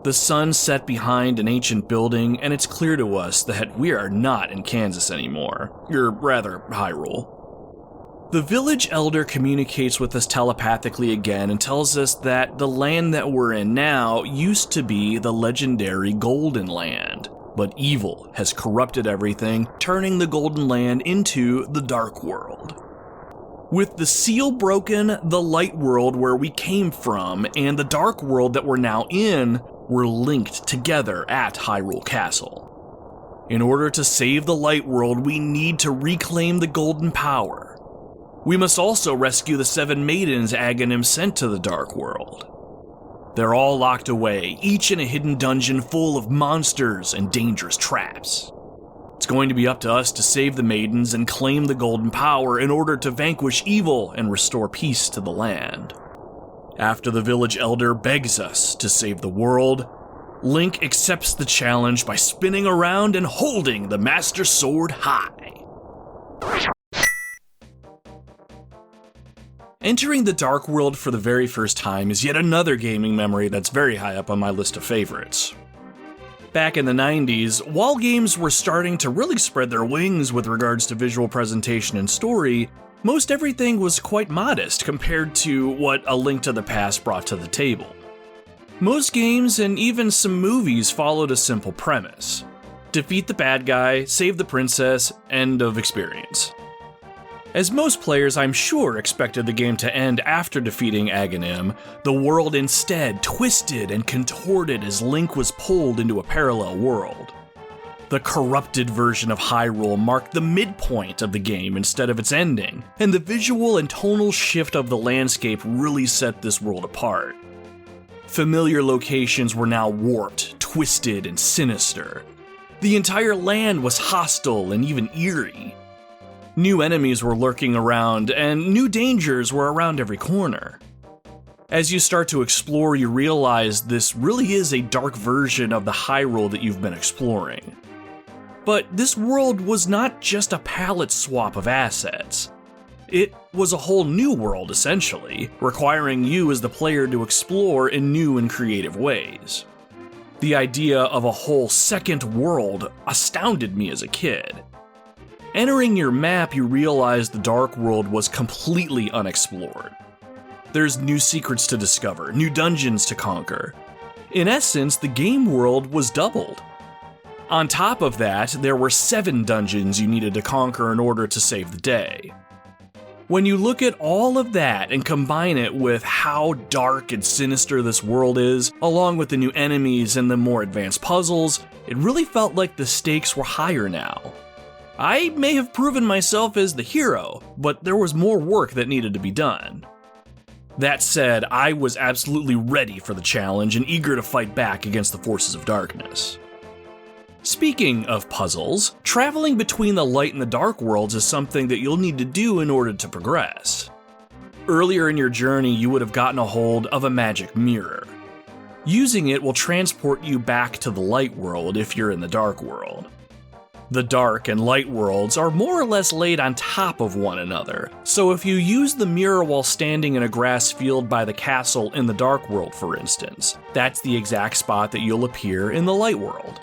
Speaker 1: The sun set behind an ancient building, and it's clear to us that we are not in Kansas anymore, or rather, Hyrule. The village elder communicates with us telepathically again and tells us that the land that we're in now used to be the legendary Golden Land, but evil has corrupted everything, turning the Golden Land into the Dark World. With the seal broken, the light world where we came from and the dark world that we're now in were linked together at Hyrule Castle. In order to save the light world, we need to reclaim the golden power. We must also rescue the 7 maidens Aghanim sent to the dark world. They're all locked away, each in a hidden dungeon full of monsters and dangerous traps. It's going to be up to us to save the maidens and claim the golden power in order to vanquish evil and restore peace to the land. After the village elder begs us to save the world, Link accepts the challenge by spinning around and holding the Master Sword high. Entering the Dark World for the very first time is yet another gaming memory that's very high up on my list of favorites. Back in the 90s, while games were starting to really spread their wings with regards to visual presentation and story, most everything was quite modest compared to what A Link to the Past brought to the table. Most games and even some movies followed a simple premise. Defeat the bad guy, save the princess, end of experience. As most players, I'm sure, expected the game to end after defeating Aghanim, the world instead twisted and contorted as Link was pulled into a parallel world. The corrupted version of Hyrule marked the midpoint of the game instead of its ending, and the visual and tonal shift of the landscape really set this world apart. Familiar locations were now warped, twisted, and sinister. The entire land was hostile and even eerie. New enemies were lurking around, and new dangers were around every corner. As you start to explore, you realize this really is a dark version of the Hyrule that you've been exploring. But this world was not just a palette swap of assets. It was a whole new world, essentially, requiring you as the player to explore in new and creative ways. The idea of a whole second world astounded me as a kid. Entering your map, you realize the Dark World was completely unexplored. There's new secrets to discover, new dungeons to conquer. In essence, the game world was doubled. On top of that, there were 7 dungeons you needed to conquer in order to save the day. When you look at all of that and combine it with how dark and sinister this world is, along with the new enemies and the more advanced puzzles, it really felt like the stakes were higher now. I may have proven myself as the hero, but there was more work that needed to be done. That said, I was absolutely ready for the challenge and eager to fight back against the forces of darkness. Speaking of puzzles, traveling between the light and the dark worlds is something that you'll need to do in order to progress. Earlier in your journey, you would have gotten a hold of a magic mirror. Using it will transport you back to the light world if you're in the dark world. The dark and light worlds are more or less laid on top of one another, so if you use the mirror while standing in a grass field by the castle in the dark world, for instance, that's the exact spot that you'll appear in the light world.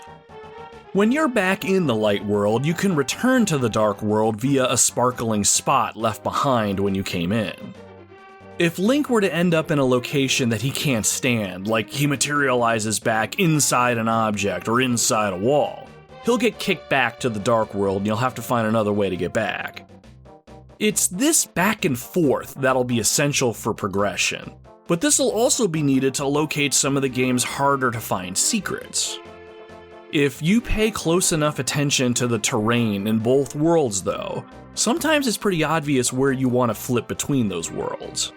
Speaker 1: When you're back in the light world, you can return to the dark world via a sparkling spot left behind when you came in. If Link were to end up in a location that he can't stand, like he materializes back inside an object or inside a wall, he'll get kicked back to the dark world and you'll have to find another way to get back. It's this back and forth that'll be essential for progression, but this will also be needed to locate some of the game's harder to find secrets. If you pay close enough attention to the terrain in both worlds though, sometimes it's pretty obvious where you want to flip between those worlds.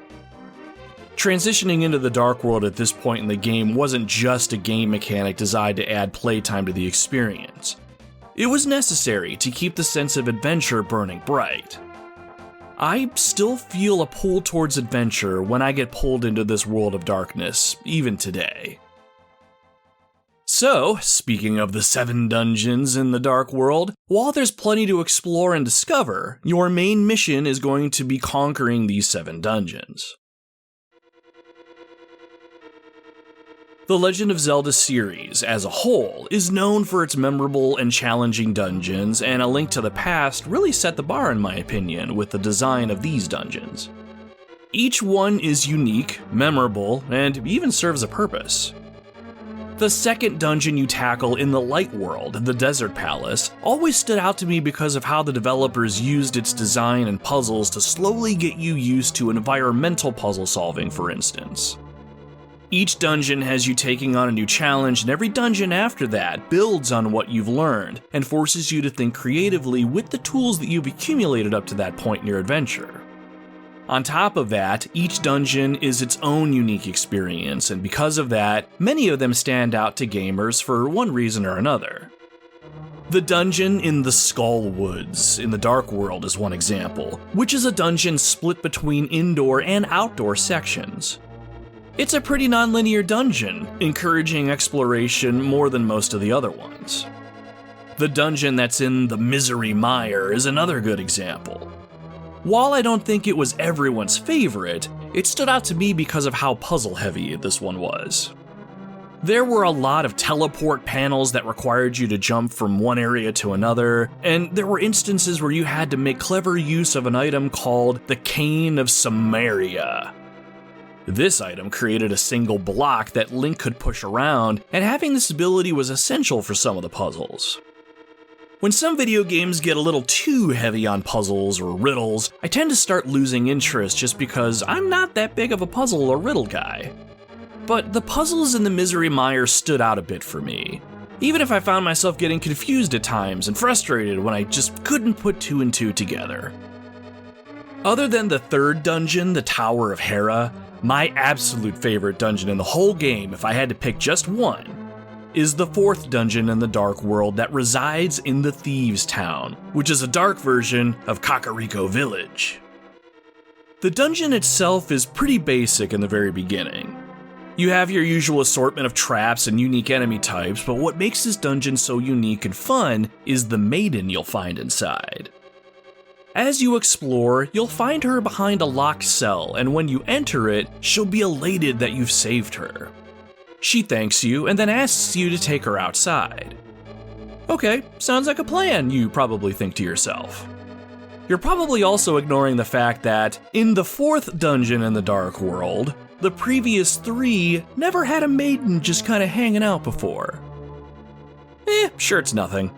Speaker 1: Transitioning into the Dark World at this point in the game wasn't just a game mechanic designed to add playtime to the experience. It was necessary to keep the sense of adventure burning bright. I still feel a pull towards adventure when I get pulled into this world of darkness, even today. So, speaking of the 7 dungeons in the Dark World, while there's plenty to explore and discover, your main mission is going to be conquering these 7 dungeons. The Legend of Zelda series, as a whole, is known for its memorable and challenging dungeons, and A Link to the Past really set the bar in my opinion with the design of these dungeons. Each one is unique, memorable, and even serves a purpose. The second dungeon you tackle in the Light World, the Desert Palace, always stood out to me because of how the developers used its design and puzzles to slowly get you used to environmental puzzle solving, for instance. Each dungeon has you taking on a new challenge, and every dungeon after that builds on what you've learned and forces you to think creatively with the tools that you've accumulated up to that point in your adventure. On top of that, each dungeon is its own unique experience, and because of that, many of them stand out to gamers for one reason or another. The dungeon in the Skull Woods in the Dark World is one example, which is a dungeon split between indoor and outdoor sections. It's a pretty non-linear dungeon, encouraging exploration more than most of the other ones. The dungeon that's in the Misery Mire is another good example. While I don't think it was everyone's favorite, it stood out to me because of how puzzle-heavy this one was. There were a lot of teleport panels that required you to jump from one area to another, and there were instances where you had to make clever use of an item called the Cane of Samaria. This item created a single block that Link could push around, and having this ability was essential for some of the puzzles. When some video games get a little too heavy on puzzles or riddles, I tend to start losing interest just because I'm not that big of a puzzle or riddle guy. But the puzzles in the Misery Mire stood out a bit for me. even if I found myself getting confused at times and frustrated when I just couldn't put two and two together. Other than the third dungeon, the Tower of Hera, my absolute favorite dungeon in the whole game, if I had to pick just one, is the fourth dungeon in the Dark World that resides in the Thieves' Town, which is a dark version of Kakariko Village. The dungeon itself is pretty basic in the very beginning. You have your usual assortment of traps and unique enemy types, but what makes this dungeon so unique and fun is the maiden you'll find inside. As you explore, you'll find her behind a locked cell, and when you enter it, she'll be elated that you've saved her. She thanks you and then asks you to take her outside. Okay, sounds like a plan, you probably think to yourself. You're probably also ignoring the fact that, in the fourth dungeon in the Dark World, the previous three never had a maiden just kinda hanging out before. Sure it's nothing.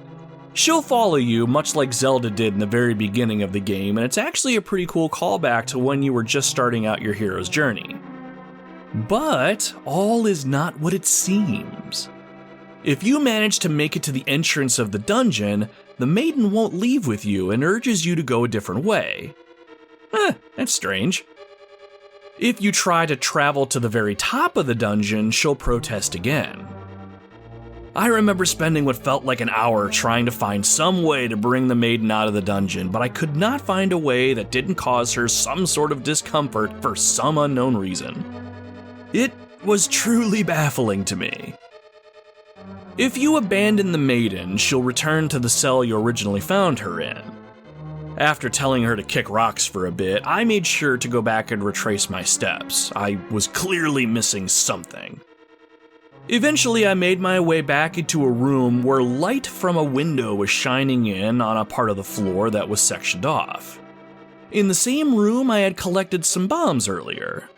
Speaker 1: She'll follow you much like Zelda did in the very beginning of the game, and it's actually a pretty cool callback to when you were just starting out your hero's journey. But all is not what it seems. If you manage to make it to the entrance of the dungeon, the maiden won't leave with you and urges you to go a different way. That's strange. If you try to travel to the very top of the dungeon, she'll protest again. I remember spending what felt like an hour trying to find some way to bring the maiden out of the dungeon, but I could not find a way that didn't cause her some sort of discomfort for some unknown reason. It was truly baffling to me. If you abandon the maiden, she'll return to the cell you originally found her in. After telling her to kick rocks for a bit, I made sure to go back and retrace my steps. I was clearly missing something. Eventually, I made my way back into a room where light from a window was shining in on a part of the floor that was sectioned off. In the same room, I had collected some bombs earlier.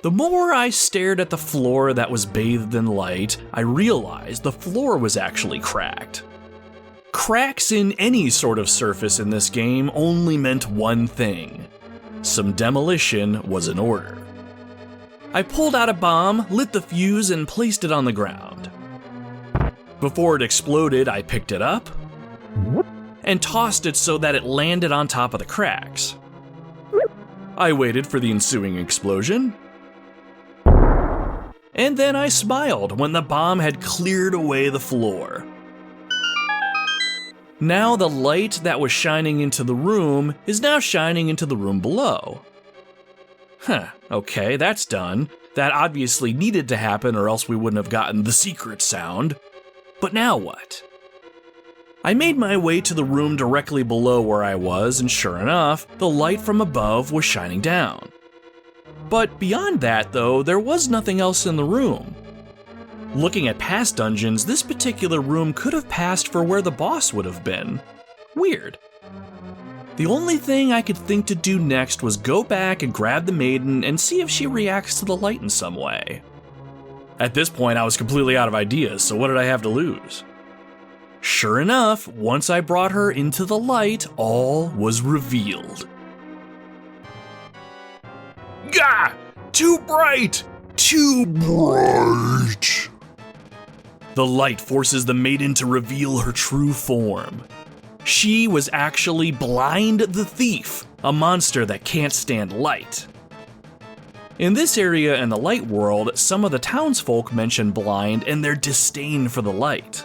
Speaker 1: The more I stared at the floor that was bathed in light, I realized the floor was actually cracked. Cracks in any sort of surface in this game only meant one thing: some demolition was in order. I pulled out a bomb, lit the fuse, and placed it on the ground. Before it exploded, I picked it up and tossed it so that it landed on top of the cracks. I waited for the ensuing explosion, and then I smiled when the bomb had cleared away the floor. Now the light that was shining into the room is now shining into the room below. Okay, that's done. That obviously needed to happen or else we wouldn't have gotten the secret sound. But now what? I made my way to the room directly below where I was, and sure enough, the light from above was shining down. But beyond that, though, there was nothing else in the room. Looking at past dungeons, this particular room could have passed for where the boss would have been. Weird. The only thing I could think to do next was go back and grab the maiden and see if she reacts to the light in some way. At this point, I was completely out of ideas, so what did I have to lose? Sure enough, once I brought her into the light, all was revealed.
Speaker 3: Gah! Too bright! Too bright!
Speaker 1: The light forces the maiden to reveal her true form. She was actually Blind the Thief, a monster that can't stand light. In this area in the light world, some of the townsfolk mention Blind and their disdain for the light.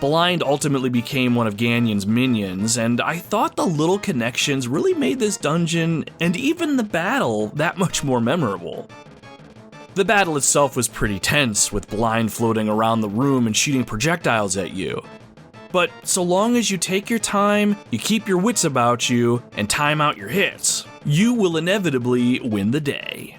Speaker 1: Blind ultimately became one of Ganon's minions, and I thought the little connections really made this dungeon, and even the battle, that much more memorable. The battle itself was pretty tense, with Blind floating around the room and shooting projectiles at you. But so long as you take your time, you keep your wits about you, and time out your hits, you will inevitably win the day.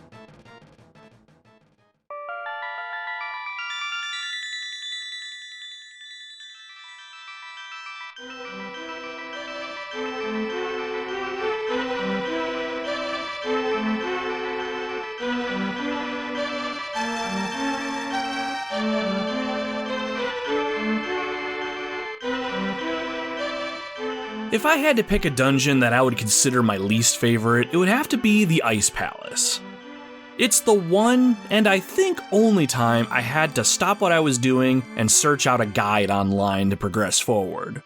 Speaker 1: If I had to pick a dungeon that I would consider my least favorite, it would have to be the Ice Palace. It's the one, and I think only time, I had to stop what I was doing and search out a guide online to progress forward.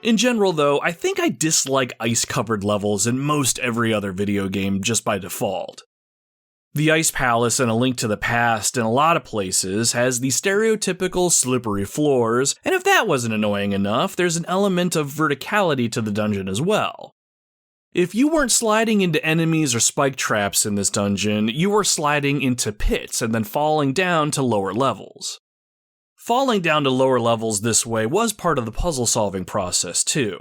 Speaker 1: In general though, I think I dislike ice-covered levels in most every other video game just by default. The Ice Palace in A Link to the Past in a lot of places has the stereotypical slippery floors, and if that wasn't annoying enough, there's an element of verticality to the dungeon as well. If you weren't sliding into enemies or spike traps in this dungeon, you were sliding into pits and then falling down to lower levels. Falling down to lower levels this way was part of the puzzle-solving process too.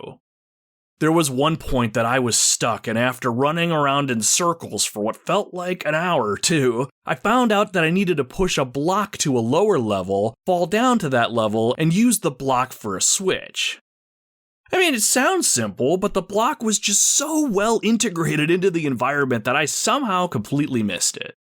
Speaker 1: There was one point that I was stuck, and after running around in circles for what felt like an hour or two, I found out that I needed to push a block to a lower level, fall down to that level, and use the block for a switch. I mean, it sounds simple, but the block was just so well integrated into the environment that I somehow completely missed it.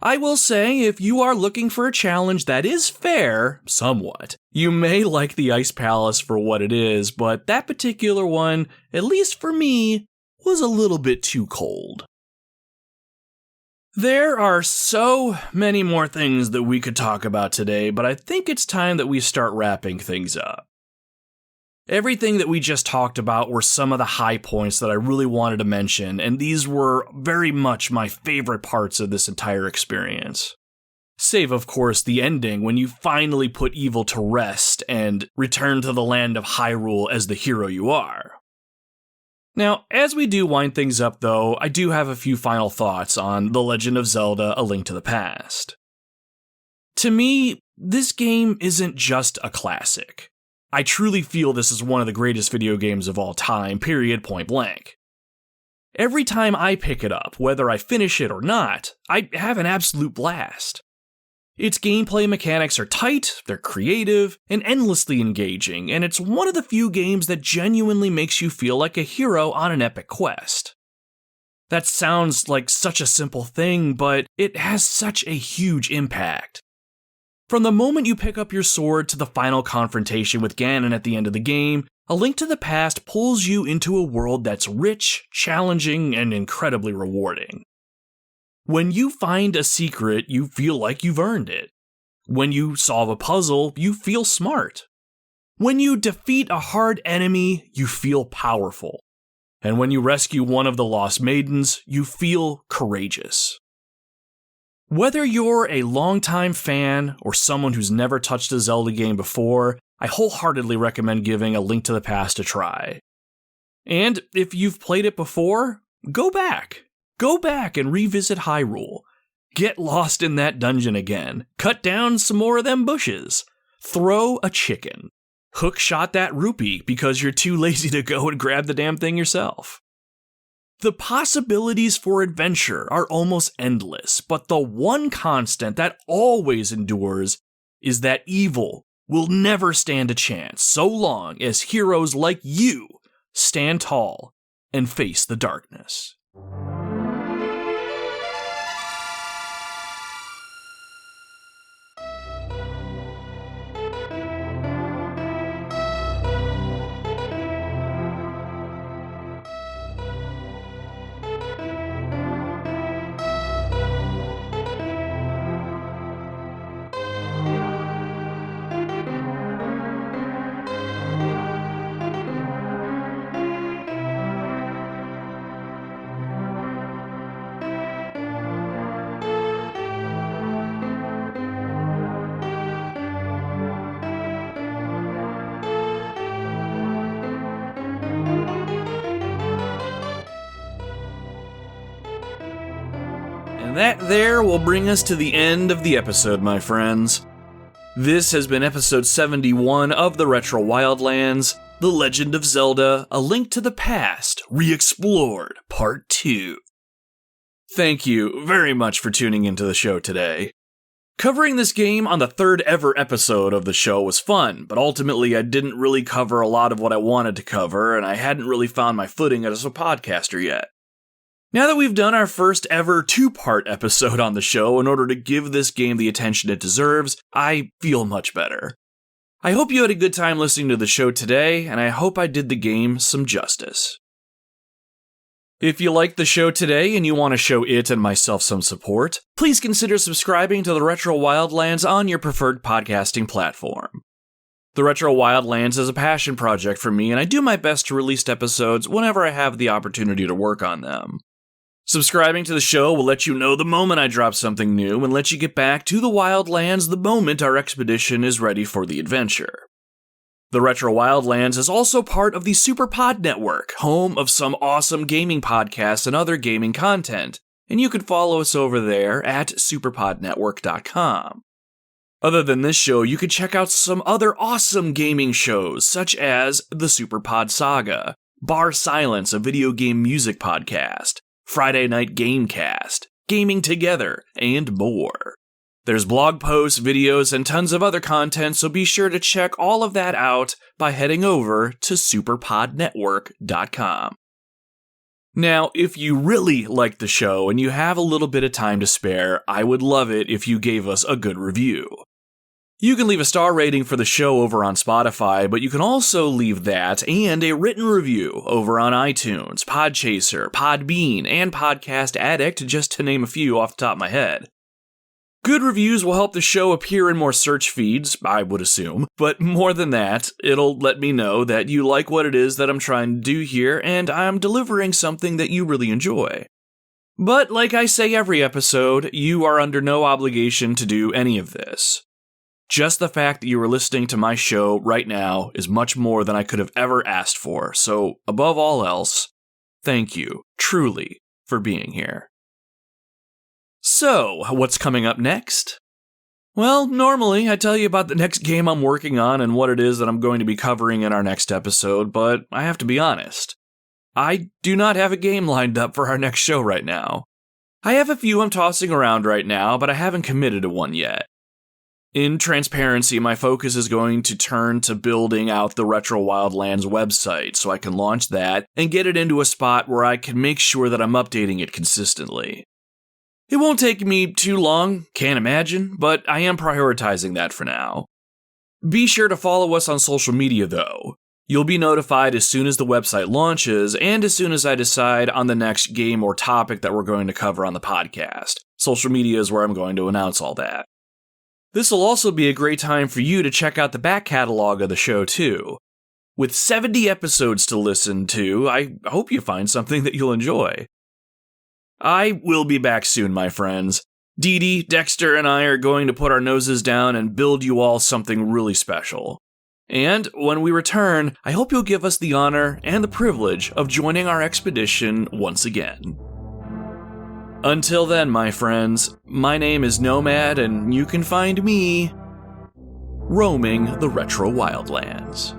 Speaker 1: I will say, if you are looking for a challenge that is fair, somewhat, you may like the Ice Palace for what it is, but that particular one, at least for me, was a little bit too cold. There are so many more things that we could talk about today, but I think it's time that we start wrapping things up. Everything that we just talked about were some of the high points that I really wanted to mention, and these were very much my favorite parts of this entire experience. Save, of course, the ending when you finally put evil to rest and return to the land of Hyrule as the hero you are. Now, as we do wind things up though, I do have a few final thoughts on The Legend of Zelda: A Link to the Past. To me, this game isn't just a classic. I truly feel this is one of the greatest video games of all time, period, point blank. Every time I pick it up, whether I finish it or not, I have an absolute blast. Its gameplay mechanics are tight, they're creative, and endlessly engaging, and it's one of the few games that genuinely makes you feel like a hero on an epic quest. That sounds like such a simple thing, but it has such a huge impact. From the moment you pick up your sword to the final confrontation with Ganon at the end of the game, A Link to the Past pulls you into a world that's rich, challenging, and incredibly rewarding. When you find a secret, you feel like you've earned it. When you solve a puzzle, you feel smart. When you defeat a hard enemy, you feel powerful. And when you rescue one of the Lost Maidens, you feel courageous. Whether you're a longtime fan or someone who's never touched a Zelda game before, I wholeheartedly recommend giving A Link to the Past a try. And if you've played it before, go back. Go back and revisit Hyrule. Get lost in that dungeon again. Cut down some more of them bushes. Throw a chicken. Hookshot that rupee because you're too lazy to go and grab the damn thing yourself. The possibilities for adventure are almost endless, but the one constant that always endures is that evil will never stand a chance so long as heroes like you stand tall and face the darkness. That there will bring us to the end of the episode, my friends. This has been episode 71 of the Retro Wildlands, The Legend of Zelda: A Link to the Past, Re-Explored, Part 2. Thank you very much for tuning into the show today. Covering this game on the third ever episode of the show was fun, but ultimately I didn't really cover a lot of what I wanted to cover, and I hadn't really found my footing as a podcaster yet. Now that we've done our first ever two-part episode on the show in order to give this game the attention it deserves, I feel much better. I hope you had a good time listening to the show today, and I hope I did the game some justice. If you like the show today and you want to show it and myself some support, please consider subscribing to the Retro Wildlands on your preferred podcasting platform. The Retro Wildlands is a passion project for me, and I do my best to release episodes whenever I have the opportunity to work on them. Subscribing to the show will let you know the moment I drop something new and let you get back to the Wildlands the moment our expedition is ready for the adventure. The Retro Wildlands is also part of the SuperPod Network, home of some awesome gaming podcasts and other gaming content, and you can follow us over there at superpodnetwork.com. Other than this show, you can check out some other awesome gaming shows, such as the SuperPod Saga, Bar Silence, a video game music podcast, Friday Night Gamecast, Gaming Together, and more. There's blog posts, videos, and tons of other content, so be sure to check all of that out by heading over to superpodnetwork.com. Now, if you really like the show and you have a little bit of time to spare, I would love it if you gave us a good review. You can leave a star rating for the show over on Spotify, but you can also leave that and a written review over on iTunes, Podchaser, Podbean, and Podcast Addict, just to name a few off the top of my head. Good reviews will help the show appear in more search feeds, I would assume, but more than that, it'll let me know that you like what it is that I'm trying to do here, and I'm delivering something that you really enjoy. But like I say every episode, you are under no obligation to do any of this. Just the fact that you are listening to my show right now is much more than I could have ever asked for, so above all else, thank you, truly, for being here. So, what's coming up next? Well, normally I tell you about the next game I'm working on and what it is that I'm going to be covering in our next episode, but I have to be honest. I do not have a game lined up for our next show right now. I have a few I'm tossing around right now, but I haven't committed to one yet. In transparency, my focus is going to turn to building out the Retro Wildlands website so I can launch that and get it into a spot where I can make sure that I'm updating it consistently. It won't take me too long, can't imagine, but I am prioritizing that for now. Be sure to follow us on social media though. You'll be notified as soon as the website launches and as soon as I decide on the next game or topic that we're going to cover on the podcast. Social media is where I'm going to announce all that. This will also be a great time for you to check out the back catalog of the show too. With 70 episodes to listen to, I hope you find something that you'll enjoy. I will be back soon, my friends. Dee Dee, Dexter, and I are going to put our noses down and build you all something really special. And when we return, I hope you'll give us the honor and the privilege of joining our expedition once again. Until then, my friends, my name is Nomad, and you can find me roaming the Retro Wildlands.